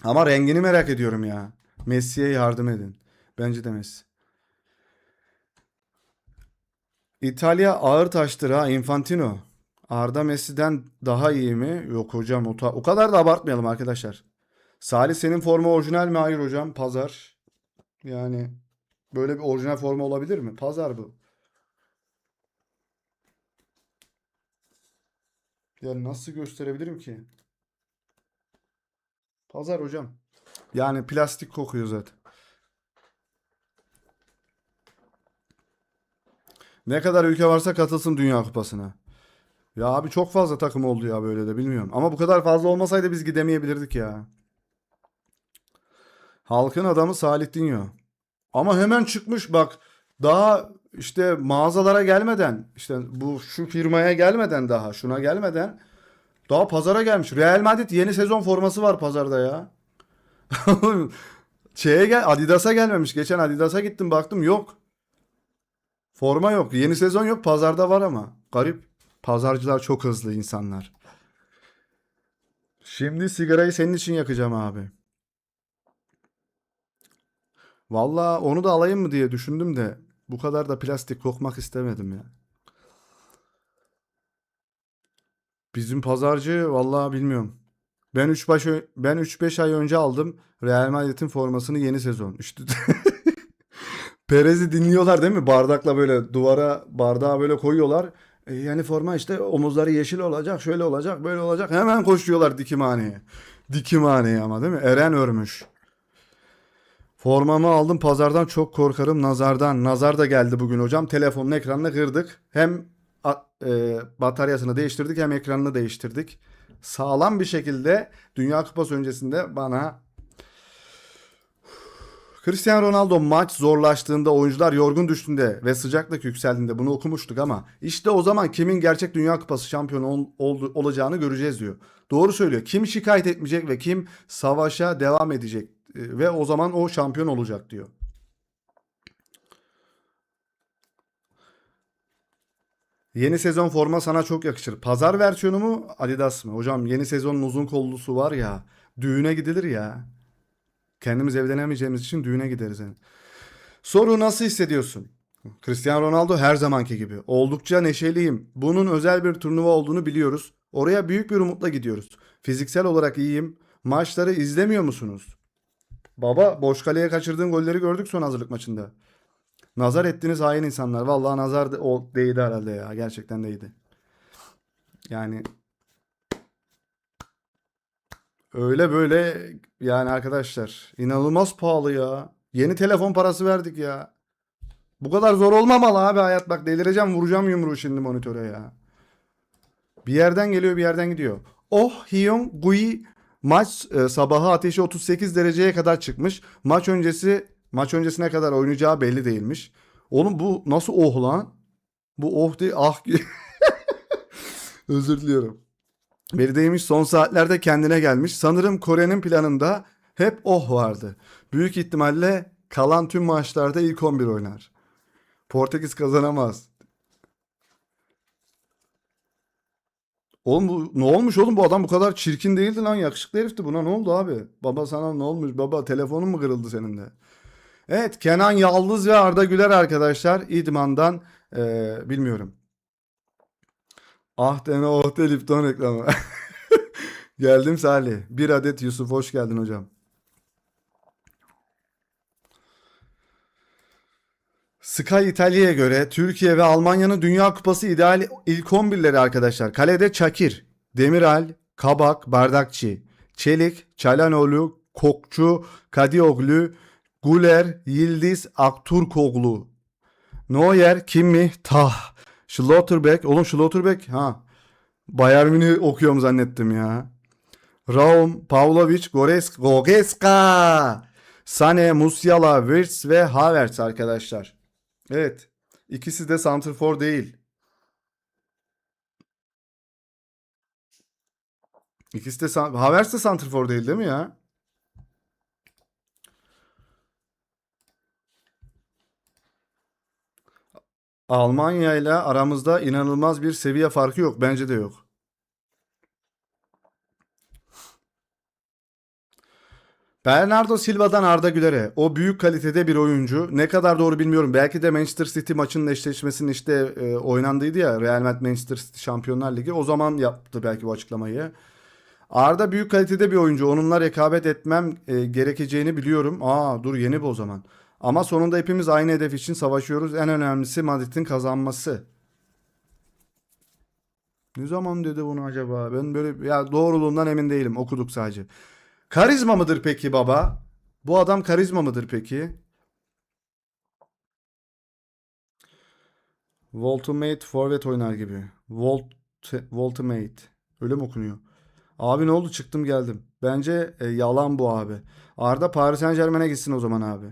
Ama rengini merak ediyorum ya. Messi'ye yardım edin. Bence de Messi. İtalya ağır taştır ha Infantino. Arda Messi'den daha iyi mi? Yok hocam, o kadar da abartmayalım arkadaşlar. Salih senin forma orijinal mi? Hayır hocam, pazar. Yani böyle bir orijinal forma olabilir mi? Pazar bu. Ya nasıl gösterebilirim ki? Pazar hocam. Yani plastik kokuyor zaten. Ne kadar ülke varsa katılsın Dünya Kupası'na. Ya abi çok fazla takım oldu ya, böyle de bilmiyorum. Ama bu kadar fazla olmasaydı biz gidemeyebilirdik ya. Halkın adamı Salih Dinho. Ama hemen çıkmış bak. Daha işte mağazalara gelmeden, işte bu şu firmaya gelmeden, daha şuna gelmeden daha pazara gelmiş. Real Madrid yeni sezon forması var pazarda ya. Adidas'a gelmemiş. Geçen Adidas'a gittim baktım, yok. Forma yok. Yeni sezon yok. Pazarda var ama. Garip. Pazarcılar çok hızlı insanlar. Şimdi sigarayı senin için yakacağım abi. Valla onu da alayım mı diye düşündüm de bu kadar da plastik kokmak istemedim ya. Bizim pazarcı valla bilmiyorum. Ben 3-5 ay önce aldım Real Madrid'in formasını, yeni sezon. İşte Perez'i dinliyorlar değil mi? Bardakla böyle duvara bardağı böyle koyuyorlar. Yani forma işte omuzları yeşil olacak, şöyle olacak, böyle olacak. Hemen koşuyorlar dikimhaneye. Dikimhaneye ama değil mi? Eren örmüş. Formamı aldım pazardan, çok korkarım nazardan. Nazar da geldi bugün hocam. Telefonun ekranını kırdık. Hem bataryasını değiştirdik hem ekranını değiştirdik. Sağlam bir şekilde Dünya Kupası öncesinde bana Cristiano Ronaldo maç zorlaştığında, oyuncular yorgun düştüğünde ve sıcaklık yükseldiğinde bunu okumuştuk ama işte o zaman kimin gerçek Dünya Kupası şampiyonu olacağını göreceğiz diyor. Doğru söylüyor. Kim şikayet etmeyecek ve kim savaşa devam edecek ve o zaman o şampiyon olacak diyor. Yeni sezon forma sana çok yakışır. Pazar versiyonu mu Adidas mı? Hocam yeni sezonun uzun kollusu var ya. Düğüne gidilir ya. Kendimiz evlenemeyeceğimiz için düğüne gideriz yani. Soru, nasıl hissediyorsun? Cristiano Ronaldo her zamanki gibi. Oldukça neşeliyim. Bunun özel bir turnuva olduğunu biliyoruz. Oraya büyük bir umutla gidiyoruz. Fiziksel olarak iyiyim. Maçları izlemiyor musunuz? Baba, boş kaleye kaçırdığın golleri gördük son hazırlık maçında. Nazar ettiğiniz hain insanlar. Vallahi nazar o değdi herhalde ya. Gerçekten değdi. Yani öyle böyle yani arkadaşlar. İnanılmaz pahalı ya. Yeni telefon parası verdik ya. Bu kadar zor olmamalı abi hayat. Bak delireceğim, vuracağım yumruğu şimdi monitöre ya. Bir yerden geliyor bir yerden gidiyor. Oh Hyun Gui maç sabahı ateşi 38 dereceye kadar çıkmış. Maç öncesine kadar oynayacağı belli değilmiş. Oğlum bu nasıl oh lan? Bu oh değil ah. Özür diliyorum. Belli değilmiş, son saatlerde kendine gelmiş. Sanırım Kore'nin planında hep oh vardı. Büyük ihtimalle kalan tüm maçlarda ilk 11 oynar. Portekiz kazanamaz. Oğlum bu ne olmuş oğlum, bu adam bu kadar çirkin değildi lan, yakışıklı herifti, buna ne oldu abi? Baba sana ne olmuş baba, telefonun mu kırıldı senin de? Evet, Kenan Yıldız ve Arda Güler arkadaşlar İdman'dan bilmiyorum. Ah deme oh de Lipton reklamı. Geldim Salih. Bir adet Yusuf, hoş geldin hocam. Sky İtalya'ya göre Türkiye ve Almanya'nın Dünya Kupası ideal ilk 11'leri arkadaşlar. Kalede Çakir, Demiral, Kabak, Bardakçı, Çelik, Çalhanoğlu, Kokçu, Kadioglu, Güler, Yıldız, Akturkoglu. Neuer, Kimmich, Tah, Schlotterbeck. Oğlum Schlotterbeck ha. Bayern Münih okuyorum zannettim ya. Raum, Pavlovic, Goretzka, Sane, Musiala, Wirtz ve Havertz arkadaşlar. Evet. İkisi de santrfor değil. İkisi de Havertz de santrfor değil değil mi ya? Almanya ile aramızda inanılmaz bir seviye farkı yok. Bence de yok. Bernardo Silva'dan Arda Güler'e. O büyük kalitede bir oyuncu. Ne kadar doğru bilmiyorum. Belki de Manchester City maçının eşleşmesinin işte oynandıydı ya. Real Madrid Manchester City Şampiyonlar Ligi. O zaman yaptı belki bu açıklamayı. Arda büyük kalitede bir oyuncu. Onunla rekabet etmem gerekeceğini biliyorum. Aa dur, yeni bu o zaman. Ama sonunda hepimiz aynı hedef için savaşıyoruz. En önemlisi Madrid'in kazanması. Ne zaman dedi bunu acaba? Ben böyle ya doğruluğundan emin değilim. Okuduk sadece. Karizma mıdır peki baba? Bu adam karizma mıdır peki? Voltimate forvet oynar gibi. Voltimate. Öyle mi okunuyor? Abi ne oldu? Çıktım geldim. Bence yalan bu abi. Arda Paris Saint-Germain'e gitsin o zaman abi.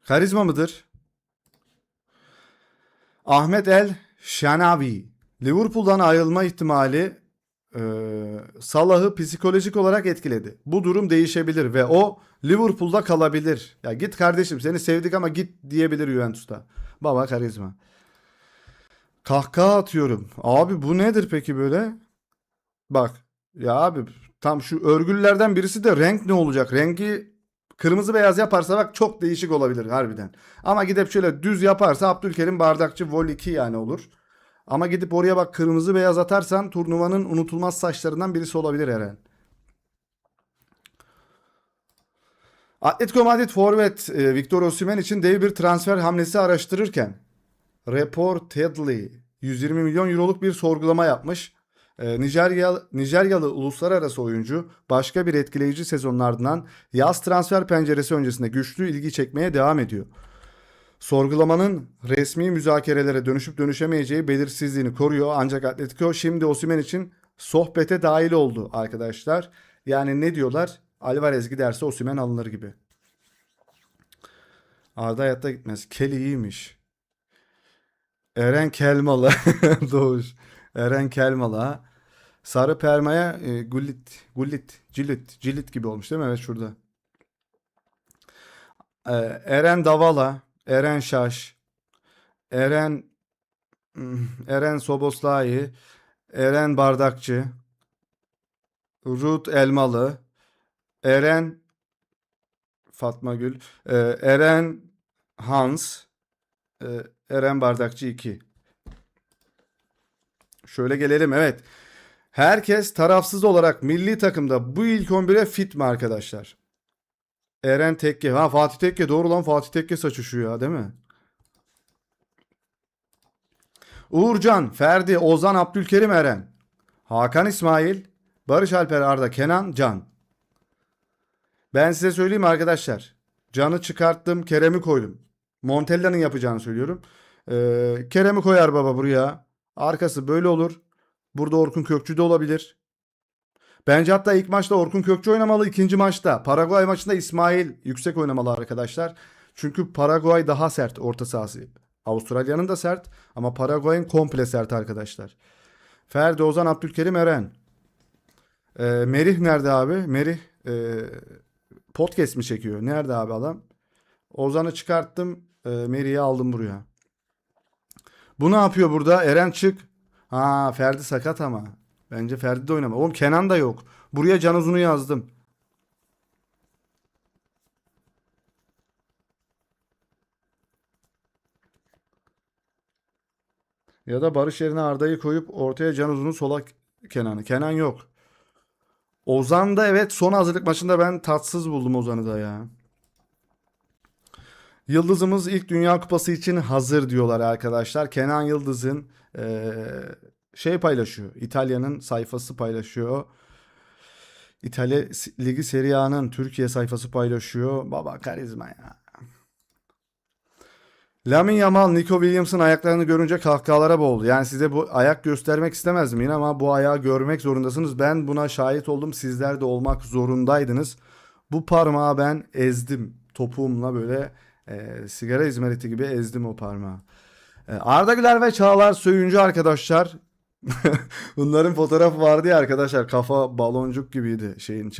Karizma mıdır? Ahmet El Şenavi. Liverpool'dan ayrılma ihtimali Salah'ı psikolojik olarak etkiledi. Bu durum değişebilir ve o Liverpool'da kalabilir. Ya git kardeşim, seni sevdik ama git diyebilir Juventus'ta. Baba karizma. Kahkaha atıyorum. Abi bu nedir peki böyle? Bak ya abi, tam şu örgüllerden birisi de renk ne olacak? Rengi kırmızı beyaz yaparsa bak çok değişik olabilir harbiden. Ama gidip şöyle düz yaparsa Abdülkerim Bardakçı Vol 2 yani olur. Ama gidip oraya bak kırmızı beyaz atarsan turnuvanın unutulmaz saçlarından birisi olabilir Eren. Atletico Madrid forvet Victor Osimhen için dev bir transfer hamlesi araştırırken Reportedly 120 milyon euroluk bir sorgulama yapmış. Nijeryalı uluslararası oyuncu başka bir etkileyici sezonun ardından yaz transfer penceresi öncesinde güçlü ilgi çekmeye devam ediyor. Sorgulamanın resmi müzakerelere dönüşüp dönüşemeyeceği belirsizliğini koruyor. Ancak Atletico şimdi Osimhen için sohbete dahil oldu arkadaşlar. Yani ne diyorlar? Alvarez giderse Osimhen alınır gibi. Arda hayatta gitmez. Kelly iyiymiş. Eren Kelmalı. Doğuş. Eren Kelmalı ha. Sarı permaya Gullit gibi olmuş değil mi? Evet şurada. Eren Davala. Eren Şaş. Eren Eren Soboslai. Eren Bardakçı. Ruth Elmalı. Eren Fatma Gül. Eren Hans. Eren Bardakçı 2. Şöyle gelelim, evet. Herkes tarafsız olarak milli takımda bu ilk 11'e fit mi arkadaşlar? Eren Tekke. Ha, Fatih Tekke, doğru lan, Fatih Tekke saçı şu ya, değil mi? Uğurcan, Ferdi, Ozan, Abdülkerim, Eren. Hakan İsmail, Barış Alper, Arda, Kenan, Can. Ben size söyleyeyim mi arkadaşlar? Can'ı çıkarttım, Kerem'i koydum. Montella'nın yapacağını söylüyorum. Kerem'i koyar baba buraya. Arkası böyle olur. Burada Orkun Kökçü de olabilir. Bence hatta ilk maçta Orkun Kökçü oynamalı. İkinci maçta Paraguay maçında İsmail yüksek oynamalı arkadaşlar. Çünkü Paraguay daha sert orta sahası. Avustralya'nın da sert ama Paraguay'ın komple sert arkadaşlar. Ferdi, Ozan, Abdülkerim, Eren. Merih nerede abi? Merih podcast mi çekiyor? Nerede abi adam? Ozan'ı çıkarttım. Merih'i aldım buraya. Bu ne yapıyor burada? Eren çık. Ha, Ferdi sakat ama. Bence Ferdi de oynama. Oğlum Kenan da yok. Buraya Can Uzun'u yazdım. Ya da Barış yerine Arda'yı koyup ortaya Can Uzun'u, sola Kenan'ı. Kenan yok. Ozan da, evet, son hazırlık maçında ben tatsız buldum Ozan'ı da ya. Yıldızımız ilk Dünya Kupası için hazır diyorlar arkadaşlar. Kenan Yıldız'ın şey paylaşıyor. İtalya'nın sayfası paylaşıyor. İtalya Ligi Serie A'nın Türkiye sayfası paylaşıyor. Baba karizma ya. Lamine Yamal, Nico Williams'ın ayaklarını görünce kahkahalara boğuldu. Yani size bu ayak göstermek istemezdim yine ama bu ayağı görmek zorundasınız. Ben buna şahit oldum. Sizler de olmak zorundaydınız. Bu parmağı ben ezdim. Topuğumla böyle sigara izmariti gibi ezdim o parmağı. Arda Güler ve Çağlar Söyüncü arkadaşlar. Bunların fotoğrafı vardı ya arkadaşlar. Kafa baloncuk gibiydi şeyin,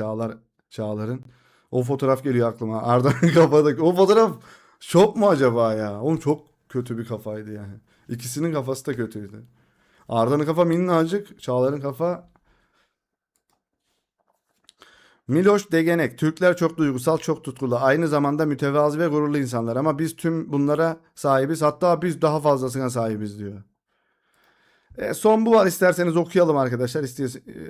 Çağlar'ın. O fotoğraf geliyor aklıma. Arda'nın kafadaki. O fotoğraf şok mu acaba ya? Oğlum çok kötü bir kafaydı yani. İkisinin kafası da kötüydü. Arda'nın kafa minnacık. Çağlar'ın kafa. Miloš Degenek. Türkler çok duygusal, çok tutkulu. Aynı zamanda mütevazi ve gururlu insanlar. Ama biz tüm bunlara sahibiz. Hatta biz daha fazlasına sahibiz diyor. Son bu var, isterseniz okuyalım arkadaşlar.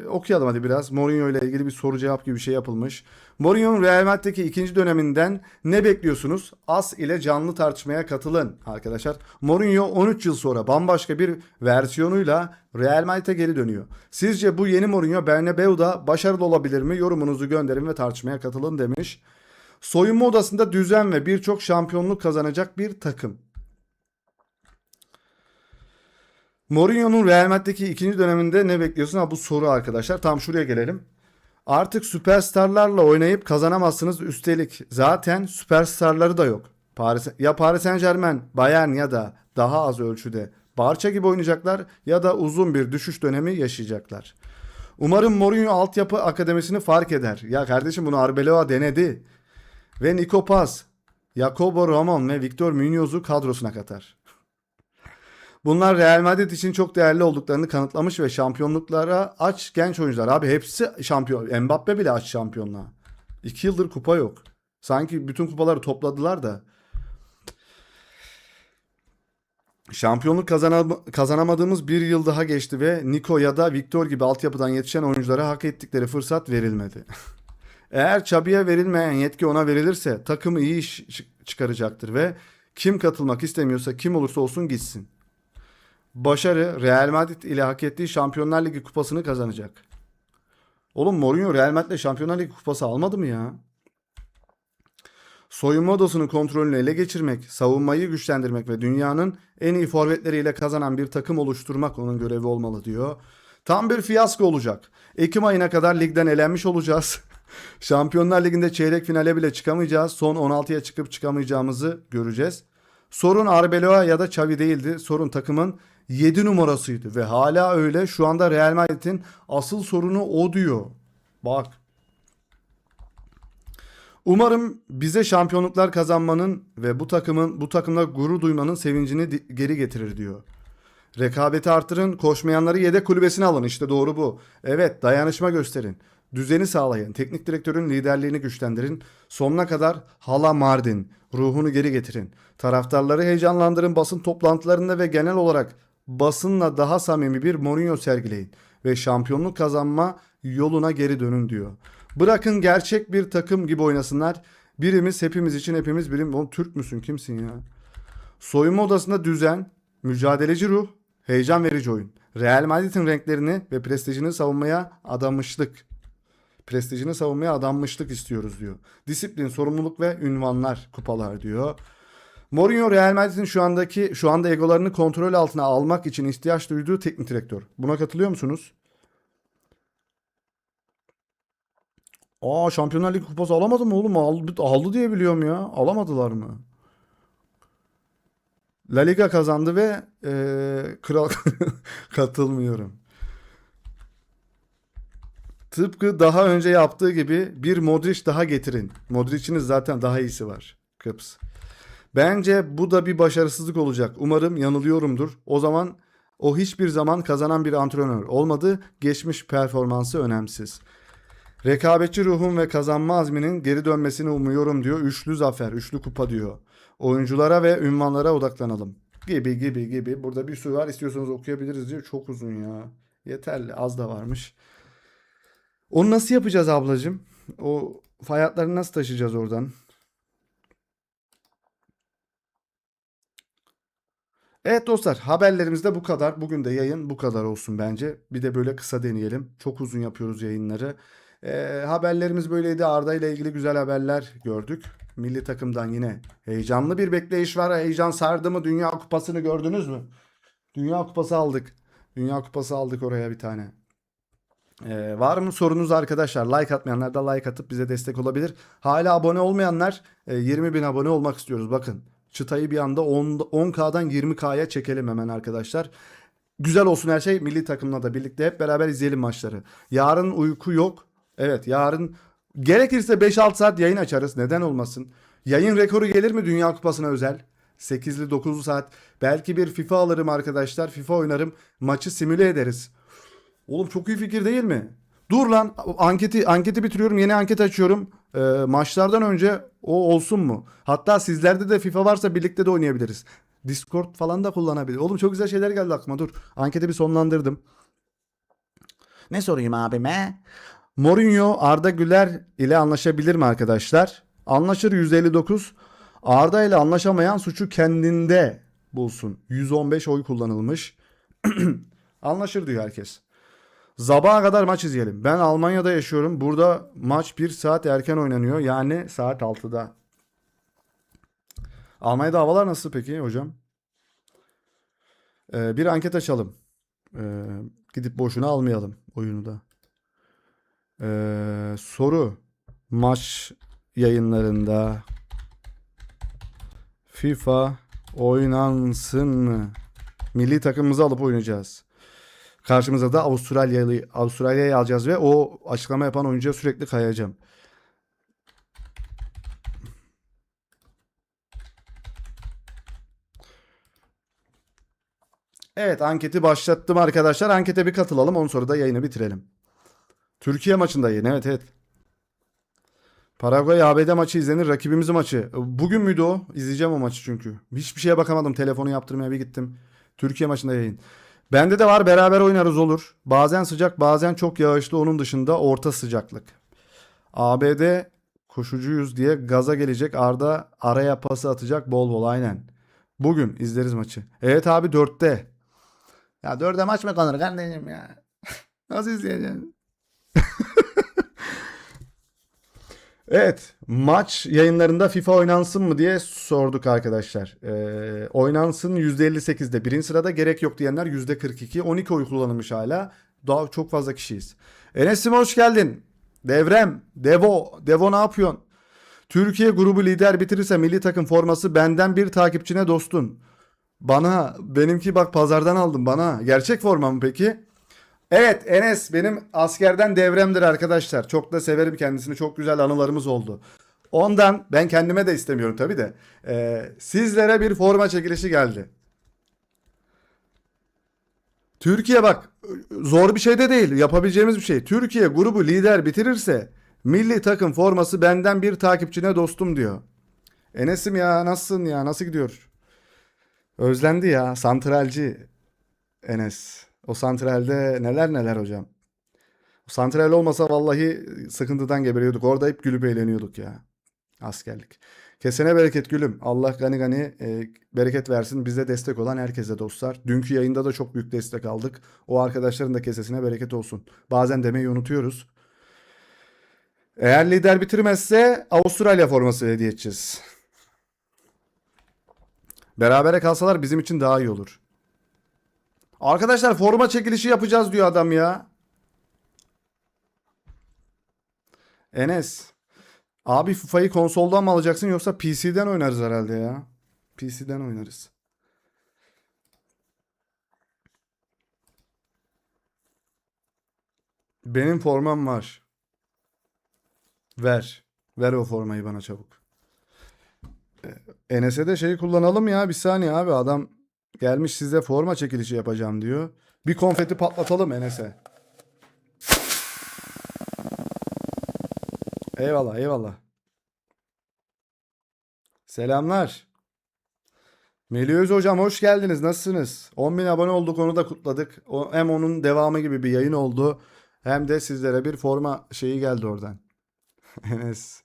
Okuyalım hadi biraz. Mourinho ile ilgili bir soru cevap gibi bir şey yapılmış. Mourinho'nun Real Madrid'deki ikinci döneminden ne bekliyorsunuz? As ile canlı tartışmaya katılın arkadaşlar. Mourinho 13 yıl sonra bambaşka bir versiyonuyla Real Madrid'e geri dönüyor. Sizce bu yeni Mourinho Bernabeu'da başarılı olabilir mi? Yorumunuzu gönderin ve tartışmaya katılın demiş. Soyunma odasında düzen ve birçok şampiyonluk kazanacak bir takım. Mourinho'nun Real Madrid'deki ikinci döneminde ne bekliyorsun? Ha, bu soru arkadaşlar. Tam şuraya gelelim. Artık süperstarlarla oynayıp kazanamazsınız. Üstelik zaten süperstarları da yok. Paris Saint-Germain, Bayern ya da daha az ölçüde Barça gibi oynayacaklar ya da uzun bir düşüş dönemi yaşayacaklar. Umarım Mourinho altyapı akademisini fark eder. Ya kardeşim, bunu Arbeloa denedi. Ve Nico Paz, Jacobo Ramon ve Victor Muñoz'u kadrosuna katar. Bunlar Real Madrid için çok değerli olduklarını kanıtlamış ve şampiyonluklara aç genç oyuncular. Abi hepsi şampiyon. Mbappe bile aç şampiyonluğa. 2 yıldır kupa yok. Sanki bütün kupaları topladılar da. Şampiyonluk kazanamadığımız bir yıl daha geçti ve Nico ya da Victor gibi altyapıdan yetişen oyunculara hak ettikleri fırsat verilmedi. Eğer Xabi'ye verilmeyen yetki ona verilirse takımı iyi iş çıkaracaktır ve kim katılmak istemiyorsa, kim olursa olsun gitsin. Başarı, Real Madrid ile hak ettiği Şampiyonlar Ligi kupasını kazanacak. Oğlum Mourinho Real Madrid'le Şampiyonlar Ligi kupası almadı mı ya? Soyunma odasının kontrolünü ele geçirmek, savunmayı güçlendirmek ve dünyanın en iyi forvetleriyle kazanan bir takım oluşturmak onun görevi olmalı diyor. Tam bir fiyasko olacak. Ekim ayına kadar ligden elenmiş olacağız. Şampiyonlar Ligi'nde çeyrek finale bile çıkamayacağız. Son 16'ya çıkıp çıkamayacağımızı göreceğiz. Sorun Arbeloa ya da Xavi değildi. Sorun takımın 7 numarasıydı ve hala öyle. Şu anda Real Madrid'in asıl sorunu o diyor. Bak. Umarım bize şampiyonluklar kazanmanın ve bu takımla gurur duymanın sevincini geri getirir diyor. Rekabeti artırın, koşmayanları yedek kulübesine alın. İşte doğru bu. Evet, dayanışma gösterin. Düzeni sağlayın. Teknik direktörün liderliğini güçlendirin. Sonuna kadar hala Mardin ruhunu geri getirin. Taraftarları heyecanlandırın, basın toplantılarında ve genel olarak basınla daha samimi bir Mourinho sergileyin ve şampiyonluk kazanma yoluna geri dönün diyor. Bırakın gerçek bir takım gibi oynasınlar. Birimiz hepimiz için hepimiz birim. Oğlum Türk müsün kimsin ya? Soyunma odasında düzen, mücadeleci ruh, heyecan verici oyun. Real Madrid'in renklerini ve prestijini savunmaya adanmışlık. Prestijini savunmaya adanmışlık istiyoruz diyor. Disiplin, sorumluluk ve ünvanlar, kupalar diyor. Mourinho Real Madrid'in şu anda egolarını kontrol altına almak için ihtiyaç duyduğu teknik direktör. Buna katılıyor musunuz? Şampiyonlar Ligi kupası alamadı mı oğlum? Aldı diye biliyorum ya. Alamadılar mı? La Liga kazandı ve kral katılmıyorum. Tıpkı daha önce yaptığı gibi bir Modric daha getirin. Modric'iniz zaten daha iyisi var. Kıps. Bence bu da bir başarısızlık olacak. Umarım yanılıyorumdur. O zaman o hiçbir zaman kazanan bir antrenör olmadı. Geçmiş performansı önemsiz. Rekabetçi ruhum ve kazanma azminin geri dönmesini umuyorum diyor. Üçlü zafer, üçlü kupa diyor. Oyunculara ve ünvanlara odaklanalım. Gibi. Burada bir sürü var. İstiyorsanız okuyabiliriz diyor. Çok uzun ya. Yeterli. Az da varmış. Onu nasıl yapacağız ablacığım? O fay hatlarını nasıl taşıyacağız oradan? Evet dostlar, haberlerimiz de bu kadar. Bugün de yayın bu kadar olsun bence. Bir de böyle kısa deneyelim. Çok uzun yapıyoruz yayınları. Haberlerimiz böyleydi. Arda ile ilgili güzel haberler gördük. Milli takımdan yine heyecanlı bir bekleyiş var. Heyecan sardı mı? Dünya Kupası'nı gördünüz mü? Dünya Kupası aldık. Dünya Kupası aldık oraya bir tane. Var mı sorunuz arkadaşlar? Like atmayanlar da like atıp bize destek olabilir. Hala abone olmayanlar 20 bin abone olmak istiyoruz. Bakın çıtayı bir anda 10K'dan 20K'ya çekelim hemen arkadaşlar. Güzel olsun her şey. Milli takımla da birlikte hep beraber izleyelim maçları. Yarın uyku yok. Evet yarın gerekirse 5-6 saat yayın açarız. Neden olmasın? Yayın rekoru gelir mi Dünya Kupası'na özel? 8'li 9'lu saat. Belki bir FIFA alırım arkadaşlar. FIFA oynarım. Maçı simüle ederiz. Oğlum çok iyi fikir değil mi? Dur lan anketi bitiriyorum. Yeni anket açıyorum. Maçlardan önce o olsun mu? Hatta sizlerde de FIFA varsa birlikte de oynayabiliriz. Discord falan da kullanabilir. Oğlum çok güzel şeyler geldi aklıma. Dur. Anketi bir sonlandırdım. Ne sorayım abime? Mourinho Arda Güler ile anlaşabilir mi arkadaşlar? Anlaşır 159. Arda ile anlaşamayan suçu kendinde bulsun. 115 oy kullanılmış. Anlaşır diyor herkes. Sabaha kadar maç izleyelim. Ben Almanya'da yaşıyorum. Burada maç 1 saat erken oynanıyor. Yani saat 6'da. Almanya'da havalar nasıl peki hocam? Bir anket açalım. Gidip boşuna almayalım oyunu da. Soru. Maç yayınlarında FIFA oynansın mı? Milli takımımızı alıp oynayacağız. Karşımıza da Avustralya'yı alacağız ve o açıklama yapan oyuncuya sürekli kayacağım. Evet anketi başlattım arkadaşlar. Ankete bir katılalım. Ondan sonra da yayını bitirelim. Türkiye maçında yayın. Evet. Paraguay ABD maçı izlenir. Rakibimizin maçı. Bugün müydü o? İzleyeceğim o maçı çünkü. Hiçbir şeye bakamadım. Telefonu yaptırmaya bir gittim. Türkiye maçında yayın. Bende de var beraber oynarız olur. Bazen sıcak bazen çok yağışlı onun dışında orta sıcaklık. ABD koşucuyuz diye gaza gelecek. Arda araya pası atacak bol bol aynen. Bugün izleriz maçı. Evet abi 4'te. Ya 4'e maç mı kalır kardeşim ya? Nasıl izleyeceğim? Evet, maç yayınlarında FIFA oynansın mı diye sorduk arkadaşlar. Oynansın %58'de. Birinci sırada gerek yok diyenler %42. 12 oy kullanılmış hala. Daha çok fazla kişiyiz. Enes'im hoş geldin. Devrem, Devo ne yapıyorsun? Türkiye grubu lider bitirirse milli takım forması benden bir takipçine dostun. Bana, benimki bak pazardan aldım bana. Gerçek forma mı peki? Evet Enes benim askerden devremdir arkadaşlar. Çok da severim kendisini. Çok güzel anılarımız oldu. Ondan ben kendime de istemiyorum tabii de. Sizlere bir forma çekilişi geldi. Türkiye bak zor bir şey de değil. Yapabileceğimiz bir şey. Türkiye grubu lider bitirirse milli takım forması benden bir takipçine dostum diyor. Enes'im ya nasılsın ya nasıl gidiyor? Özlendi ya santralci Enes. O santralde neler neler hocam. Santral olmasa vallahi sıkıntıdan geberiyorduk. Orada hep gülüp eğleniyorduk ya. Askerlik. Kesene bereket gülüm. Allah gani gani bereket versin. Bize destek olan herkese dostlar. Dünkü yayında da çok büyük destek aldık. O arkadaşların da kesesine bereket olsun. Bazen demeyi unutuyoruz. Eğer lider bitirmezse Avustralya forması hediye edeceğiz. Berabere kalsalar bizim için daha iyi olur. Arkadaşlar forma çekilişi yapacağız diyor adam ya. Enes. Abi FIFA'yı konsoldan mı alacaksın yoksa PC'den oynarız herhalde ya. PC'den oynarız. Benim formam var. Ver. Ver o formayı bana çabuk. Enes'e de şeyi kullanalım ya. Bir saniye abi, adam gelmiş size forma çekilişi yapacağım diyor. Bir konfeti patlatalım Enes'e. Eyvallah eyvallah. Selamlar. Melih Öz hocam hoş geldiniz. Nasılsınız? 10.000 abone olduk, onu da kutladık. Hem onun devamı gibi bir yayın oldu. Hem de sizlere bir forma şeyi geldi oradan. Enes.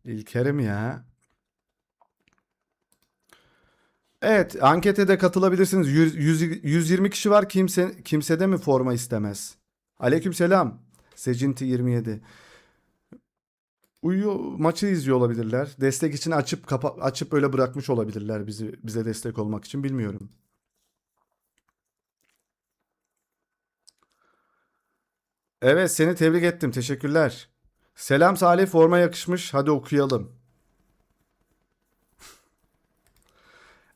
İlkerim ya. Evet, ankete de katılabilirsiniz. 120 kişi var. Kimsede mi forma istemez? Aleykümselam. Secinti 27. Uyuyor, maçı izliyor olabilirler. Destek için açıp öyle bırakmış olabilirler bize destek olmak için, bilmiyorum. Evet, seni tebrik ettim. Teşekkürler. Selam Salih, forma yakışmış. Hadi okuyalım.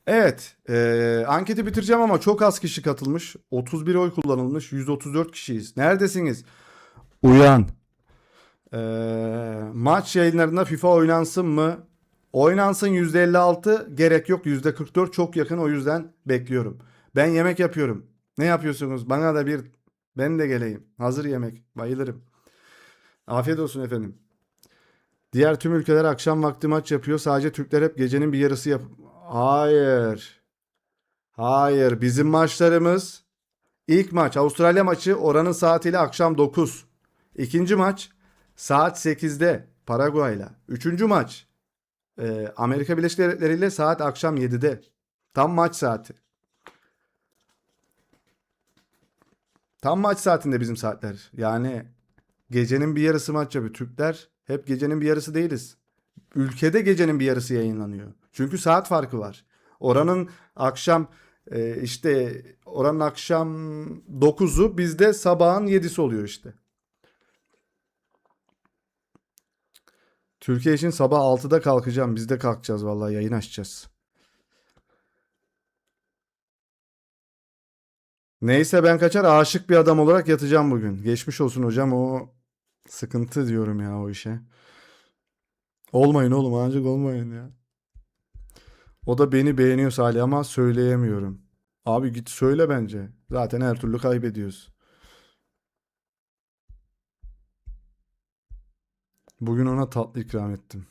Evet, anketi bitireceğim ama çok az kişi katılmış. 31 oy kullanılmış. 134 kişiyiz. Neredesiniz? Uyan. Maç yayınlarında FIFA oynansın mı? Oynansın, %56, gerek yok, %44 çok yakın, o yüzden bekliyorum. Ben yemek yapıyorum. Ne yapıyorsunuz? Bana da ben de geleyim. Hazır yemek. Bayılırım. Afiyet olsun efendim. Diğer tüm ülkeler akşam vakti maç yapıyor. Sadece Türkler hep gecenin bir yarısı Hayır. Hayır. Bizim maçlarımız, ilk maç Avustralya maçı, oranın saatiyle akşam 9. İkinci maç saat 8'de Paraguay'la. Üçüncü maç Amerika Birleşik Devletleri ile saat akşam 7'de. Tam maç saati. Tam maç saatinde bizim saatler. Yani gecenin bir yarısı maç yapıyor. Türkler hep gecenin bir yarısı değiliz. Ülkede gecenin bir yarısı yayınlanıyor. Çünkü saat farkı var. Oranın akşam işte oranın akşam 9'u, bizde sabahın 7'si oluyor işte. Türkiye için sabah 6'da kalkacağım. Biz de kalkacağız vallahi, yayın açacağız. Neyse, ben kaçar, aşık bir adam olarak yatacağım bugün. Geçmiş olsun hocam, o sıkıntı diyorum ya o işe. Olmayın oğlum, ancak olmayın ya. O da beni beğeniyor Salih ama söyleyemiyorum. Abi git söyle bence. Zaten her türlü kaybediyoruz. Bugün ona tatlı ikram ettim.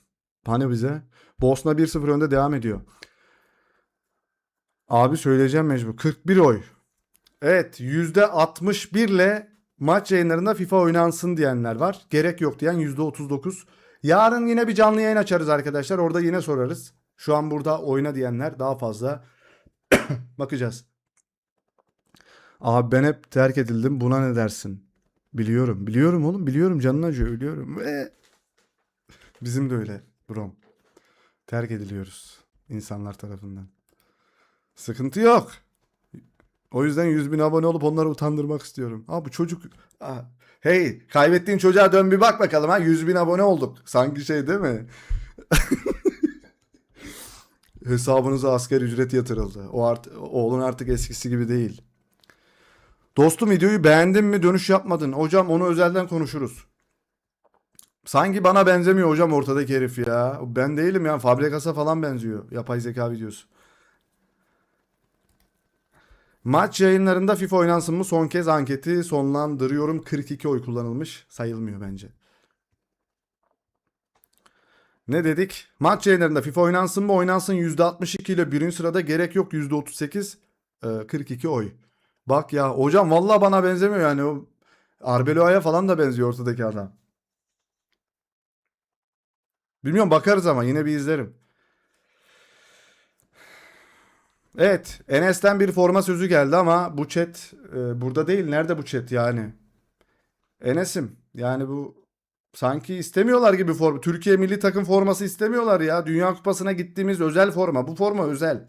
Hani bize? Bosna 1-0 önde devam ediyor. Abi söyleyeceğim mecbur. 41 oy. Evet, %61 ile maç yayınlarında FIFA oynansın diyenler var. Gerek yok diyen %39. Yarın yine bir canlı yayın açarız arkadaşlar. Orada yine sorarız. Şu an burada oyna diyenler daha fazla. Bakacağız. Abi ben hep terk edildim. Buna ne dersin? Biliyorum. Biliyorum oğlum. Biliyorum. Canın acıyor. Biliyorum. Bizim de öyle. Brom. Terk ediliyoruz insanlar tarafından. Sıkıntı yok. O yüzden 100.000 abone olup onları utandırmak istiyorum. Ha bu çocuk... Hey, kaybettiğin çocuğa dön bir bak bakalım ha. 100.000 abone olduk. Sanki şey değil mi? Hesabınıza asgari ücret yatırıldı. Oğlun artık eskisi gibi değil. Dostum, videoyu beğendin mi? Dönüş yapmadın. Hocam onu özelden konuşuruz. Sanki bana benzemiyor hocam ortadaki herif ya. Ben değilim ya. Fabregas'a falan benziyor. Yapay zeka videosu. Maç yayınlarında FIFA oynansın mı? Son kez anketi sonlandırıyorum. 42 oy kullanılmış. Sayılmıyor bence. Ne dedik? Maç yayınlarında FIFA oynansın mı? Oynansın, %62 ile birinci sırada, gerek yok %38. 42 oy. Bak ya hocam, vallahi bana benzemiyor yani. O Arbeloa'ya falan da benziyor ortadaki adam. Bilmiyorum, bakarız ama yine bir izlerim. Evet, Enes'ten bir forma sözü geldi ama bu chat burada değil. Nerede bu chat yani? Enes'im yani bu sanki istemiyorlar gibi forma. Türkiye milli takım forması istemiyorlar ya. Dünya Kupası'na gittiğimiz özel forma. Bu forma özel.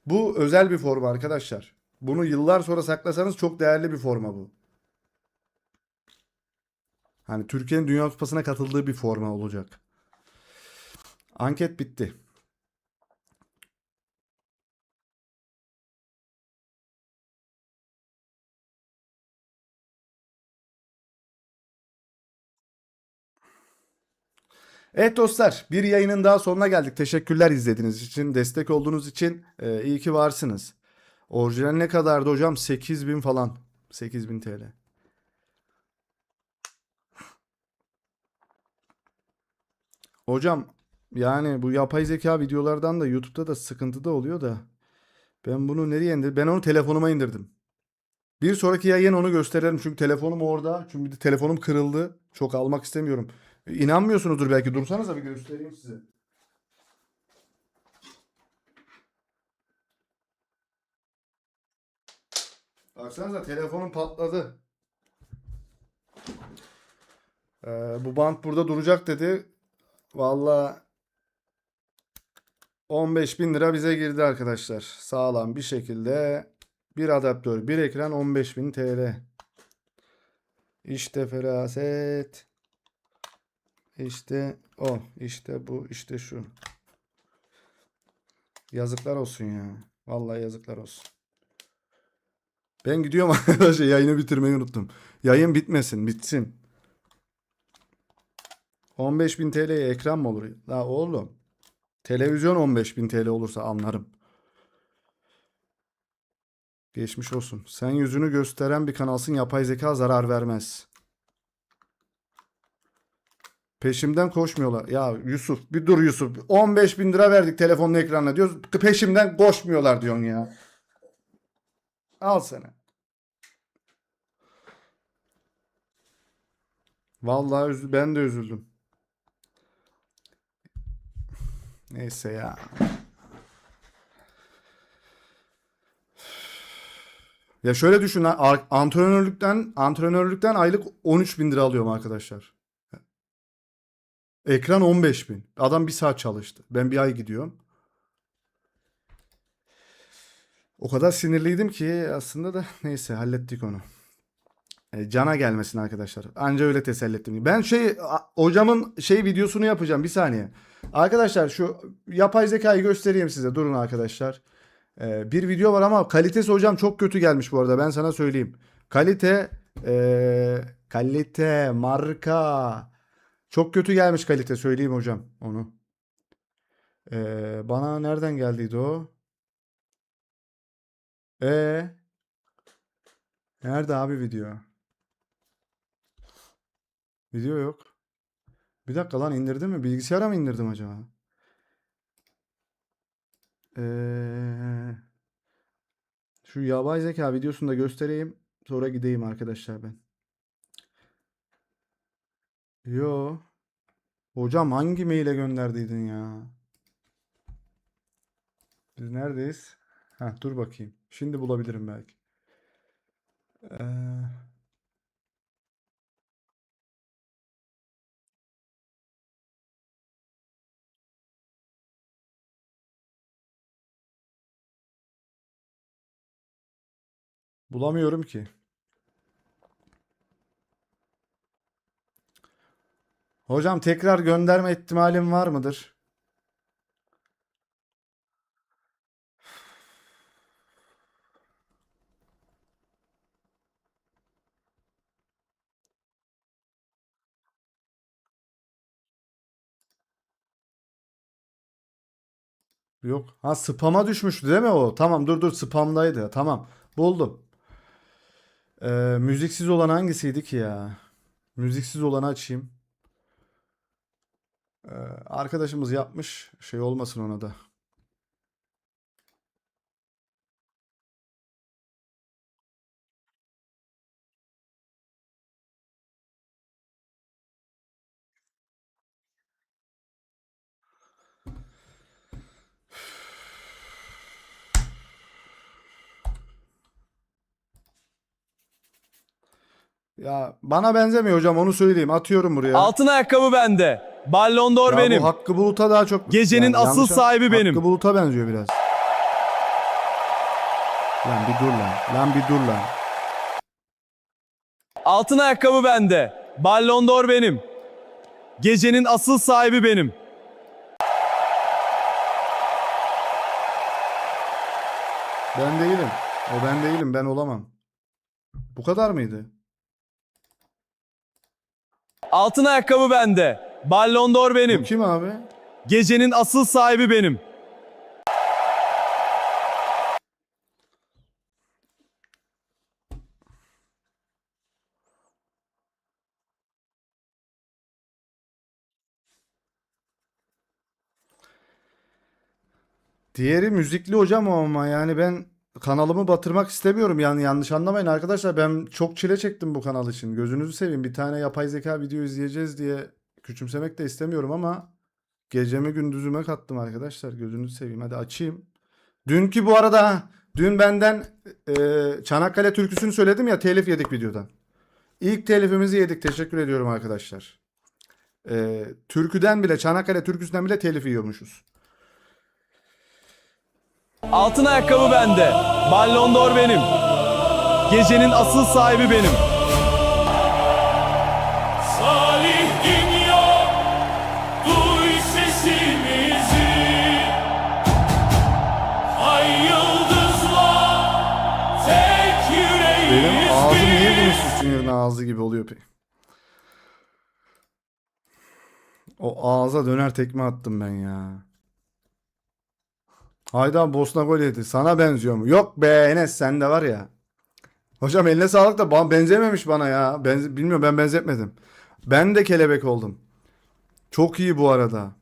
Bu özel bir forma arkadaşlar. Bunu yıllar sonra saklasanız çok değerli bir forma bu. Hani Türkiye'nin Dünya Kupası'na katıldığı bir forma olacak. Anket bitti. Evet dostlar, bir yayının daha sonuna geldik. Teşekkürler izlediğiniz için, destek olduğunuz için. İyi ki varsınız. Orijinal ne kadardı hocam? 8.000 falan. 8.000 TL. Hocam yani bu yapay zeka videolardan da YouTube'da da sıkıntı da oluyor da. Ben bunu nereye indirdim? Ben onu telefonuma indirdim. Bir sonraki yayın onu gösterelim çünkü telefonum orada. Çünkü bir de telefonum kırıldı. Çok almak istemiyorum. İnanmıyorsunuzdur belki. Dursanıza bir göstereyim size. Baksanıza telefonum patladı. Bu bant burada duracak dedi. Valla 15 bin lira bize girdi arkadaşlar. Sağlam bir şekilde bir adaptör, bir ekran 15 bin TL. İşte feraset. İşte o. İşte bu. İşte şu. Yazıklar olsun ya. Vallahi yazıklar olsun. Ben gidiyorum arkadaşlar. Yayını bitirmeyi unuttum. Yayın bitmesin. Bitsin. 15 bin TL'ye ekran mı olur? La oğlum. Televizyon 15 bin TL olursa anlarım. Geçmiş olsun. Sen yüzünü gösteren bir kanalsın. Yapay zeka zarar vermez. Peşimden koşmuyorlar. Ya Yusuf bir dur Yusuf. 15 bin lira verdik telefonun ekranına diyoruz. Peşimden koşmuyorlar diyorsun ya. Al sana. Vallahi ben de üzüldüm. Neyse ya. Ya şöyle düşün. Antrenörlükten aylık 13 bin lira alıyorum arkadaşlar. Ekran 15 bin. Adam bir saat çalıştı. Ben bir ay gidiyorum. O kadar sinirliydim ki aslında da neyse hallettik onu. Cana gelmesin arkadaşlar. Anca öyle teselli ettim. Ben hocamın videosunu yapacağım bir saniye. Arkadaşlar şu yapay zekayı göstereyim size. Durun arkadaşlar. Bir video var ama kalitesi hocam çok kötü gelmiş bu arada. Ben sana söyleyeyim. Kalite marka çok kötü gelmiş kalite söyleyeyim hocam onu. Bana nereden geldiydi o? E nerede abi video? Video yok. Bir dakika lan indirdim mi? Bilgisayara mı indirdim acaba? Ee, Şu yapay zeka videosunu da göstereyim. Sonra gideyim arkadaşlar ben. Yo. Hocam hangi maile gönderdiydin ya? Biz neredeyiz? Ha dur bakayım. Şimdi bulabilirim belki. Ee, Bulamıyorum ki. Hocam tekrar gönderme ihtimalim var mıdır? Yok. Ha spam'a düşmüştü değil mi o? Tamam dur spam'daydı. Tamam. Buldum. Müziksiz olan hangisiydi ki ya? Müziksiz olanı açayım. Ee, Arkadaşımız yapmış. Şey olmasın ona da. Ya bana benzemiyor hocam, onu söyleyeyim. Atıyorum buraya. Altın ayakkabı bende. Ballon d'Or Ya benim. bu Hakkı Bulut'a daha çok... Gecenin asıl yanlış- sahibi benim. Hakkı Bulut'a benziyor biraz. Lan bir dur lan. Lan bir dur lan. Altın ayakkabı bende. Ballon d'Or benim. Gecenin asıl sahibi benim. Ben değilim. O ben değilim. Ben olamam. Bu kadar mıydı? Altın ayakkabı bende. Ballon d'Or Bu benim. kim abi? Gecenin asıl sahibi benim. Diğeri müzikli hocam o, ama yani ben kanalımı batırmak istemiyorum. Yani yanlış anlamayın arkadaşlar. Ben çok çile çektim bu kanal için. Gözünüzü seveyim. Bir tane yapay zeka video izleyeceğiz diye küçümsemek de istemiyorum ama gecemi gündüzüme kattım arkadaşlar. Gözünüzü seveyim. Hadi açayım. Dünkü bu arada, dün benden Çanakkale türküsünü söyledim ya, telif yedik videodan. İlk telifimizi yedik. Teşekkür ediyorum arkadaşlar. Türküden bile, Çanakkale türküsünden bile telif yiyormuşuz. Altın ayakkabı bende. Ballon d'Or benim. Gecenin asıl sahibi benim. Salih dünya, duy sesimizi. Ay yıldızla tek Benim yüreğiz ağzım niye biz. Vinicius Junior'ın ağzı gibi oluyor peki? O ağza döner tekme attım ben ya. Hayda, Bosna gol yedi. Sana benziyor mu? Yok be Enes, sen de var ya. Hocam eline sağlık da benzememiş bana ya. Bilmiyorum, ben benzetmedim. Ben de kelebek oldum. Çok iyi bu arada.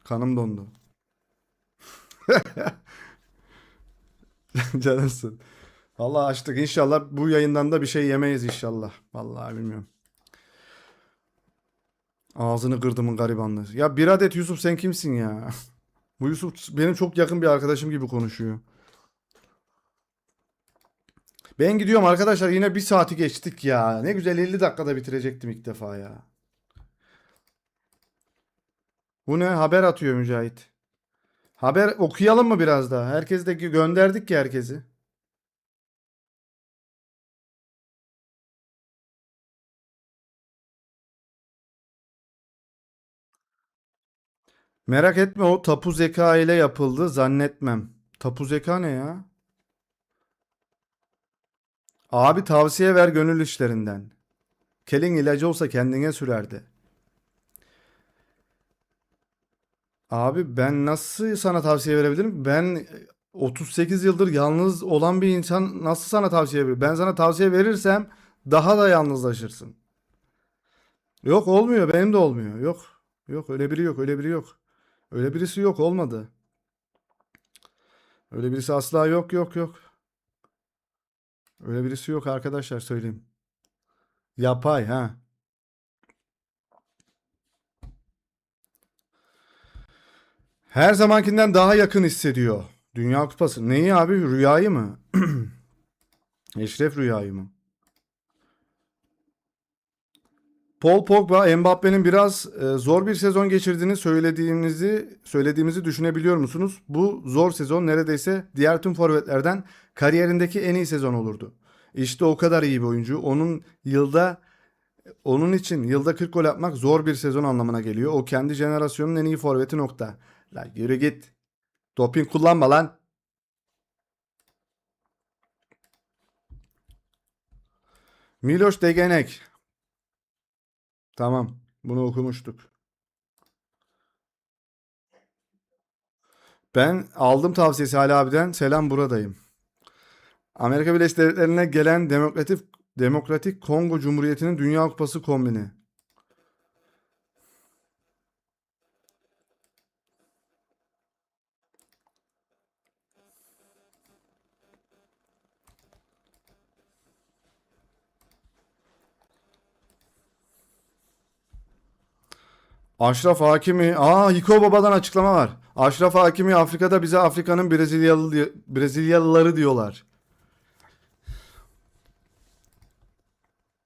Kanım dondu. Canımsın. Vallahi açtık. İnşallah bu yayından da bir şey yemeyiz inşallah. Vallahi bilmiyorum. Ağzını kırdımın garibanlığı. Ya bir adet Yusuf, sen kimsin ya? Bu Yusuf benim çok yakın bir arkadaşım gibi konuşuyor. Ben gidiyorum arkadaşlar, yine bir saati geçtik ya. Ne güzel 50 dakikada bitirecektim ilk defa ya. Bu ne? Haber atıyor Mücahit. Haber okuyalım mı biraz daha? Herkes de gönderdik ki herkesi. Merak etme, o tapu zeka ile yapıldı zannetmem. Tapu zeka ne ya? Abi tavsiye ver gönül işlerinden. Kelin ilacı olsa kendine sürerdi. Abi ben nasıl sana tavsiye verebilirim? Ben 38 yıldır yalnız olan bir insan nasıl sana tavsiye verir? Ben sana tavsiye verirsem daha da yalnızlaşırsın. Yok, olmuyor, benim de olmuyor. Yok. Yok, öyle biri yok, öyle biri yok. Öyle birisi yok, olmadı. Öyle birisi asla yok, yok, yok. Öyle birisi yok arkadaşlar, söyleyeyim. Yapay ha. Her zamankinden daha yakın hissediyor. Dünya Kupası. Neyi abi? Rüyayı mı? Eşref rüyayı mı? Paul Pogba, Mbappe'nin biraz zor bir sezon geçirdiğini söylediğimizi düşünebiliyor musunuz? Bu zor sezon neredeyse diğer tüm forvetlerden kariyerindeki en iyi sezon olurdu. İşte o kadar iyi bir oyuncu. Onun için yılda 40 gol atmak zor bir sezon anlamına geliyor. O kendi jenerasyonun en iyi forveti, nokta. La yürü git. Doping kullanma lan. Miloš Degenek. Tamam. Bunu okumuştuk. Ben aldım tavsiyesi Ali abiden. Selam, buradayım. Amerika Birleşik Devletleri'ne gelen Demokratik Kongo Cumhuriyeti'nin Dünya Kupası kombini. Aşraf Hakimi. Hiko Baba'dan açıklama var. Aşraf Hakimi Afrika'da bize Afrika'nın Brezilyalıları diyorlar.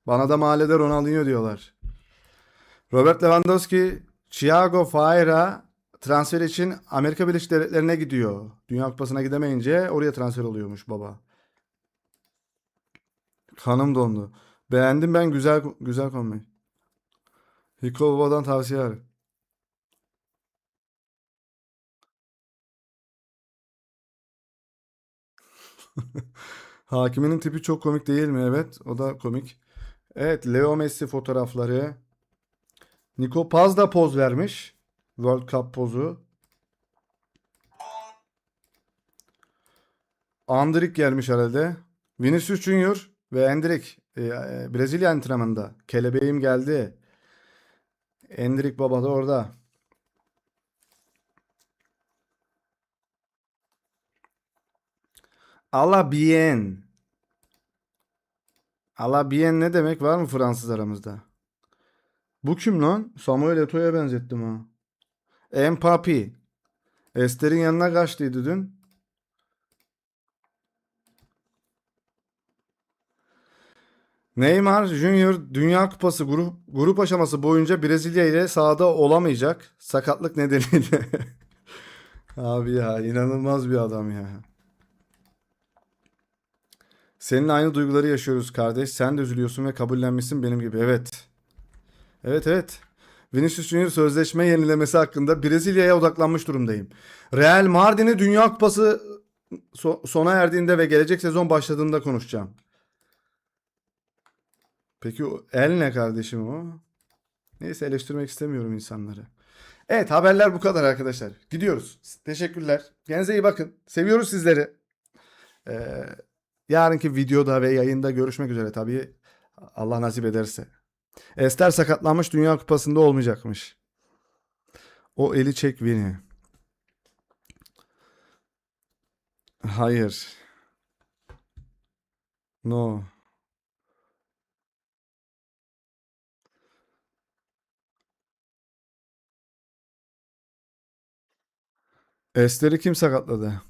Bana da mahallede Ronaldinho diyorlar. Robert Lewandowski, Thiago Faira transfer için Amerika Birleşik Devletleri'ne gidiyor. Dünya Kupası'na gidemeyince oraya transfer oluyormuş baba. Kanım dondu. Beğendim ben, güzel güzel komik. Hiko Baba'dan tavsiye var. Hakiminin tipi çok komik değil mi? Evet, o da komik. Evet, Leo Messi fotoğrafları. Nico Paz da poz vermiş. World Cup pozu. Andrik gelmiş herhalde. Vinicius Junior ve Endrick Brezilya antrenmanında. Kelebeğim geldi. Endrick baba da orada. Allah bien. Allah bien ne demek, var mı Fransız aramızda? Bu kim lan? Samuel Eto'ya benzettim ha. Mbappé. Ester'in yanına kaçtıydı dün. Neymar Junior Dünya Kupası grup aşaması boyunca Brezilya ile sahada olamayacak. Sakatlık nedeniyle. Abi ya, inanılmaz bir adam ya. Senin aynı duyguları yaşıyoruz kardeş. Sen de üzülüyorsun ve kabullenmişsin benim gibi. Evet. Evet, evet. Vinicius Junior sözleşme yenilemesi hakkında Brezilya'ya odaklanmış durumdayım. Real Mardin'i Dünya Kupası sona erdiğinde ve gelecek sezon başladığında konuşacağım. Peki o el ne kardeşim o? Neyse, eleştirmek istemiyorum insanları. Evet, haberler bu kadar arkadaşlar. Gidiyoruz. Teşekkürler. Kendinize iyi bakın. Seviyoruz sizleri. Ee, Yarınki videoda ve yayında görüşmek üzere tabii. Allah nasip ederse. Ester sakatlanmış, Dünya Kupası'nda olmayacakmış. O eli çek Vini. Hayır. No. Ester'i kim sakatladı?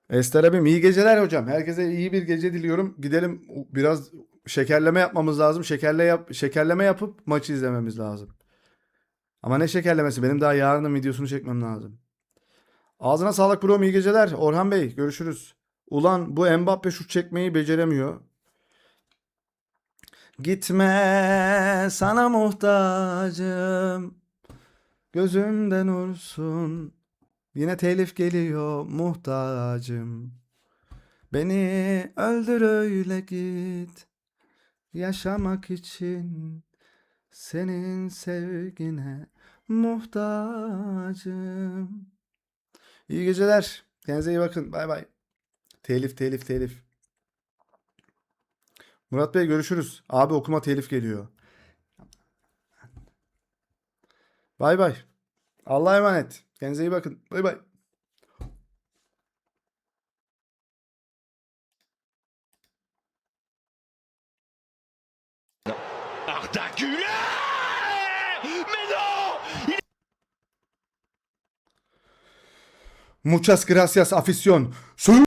Ester abim iyi geceler hocam. Herkese iyi bir gece diliyorum. Gidelim, biraz şekerleme yapmamız lazım. Şekerleme yapıp maçı izlememiz lazım. Ama ne şekerlemesi? Benim daha yarının videosunu çekmem lazım. Ağzına sağlık bro, iyi geceler. Orhan Bey, görüşürüz. Ulan bu Mbappe şut çekmeyi beceremiyor. Gitme, sana muhtacım. Gözümden nursun. Yine telif geliyor, muhtacım. Beni öldür öyle git. Yaşamak için senin sevgine muhtacım. İyi geceler. Kendinize iyi bakın. Bay bay. Telif, telif, telif. Murat Bey, görüşürüz. Abi okuma telif geliyor. Bay bay. Allah'a emanet. Kendinize iyi bakın. Bay bay. Arda Güler. Mais non. Muchas gracias, afición.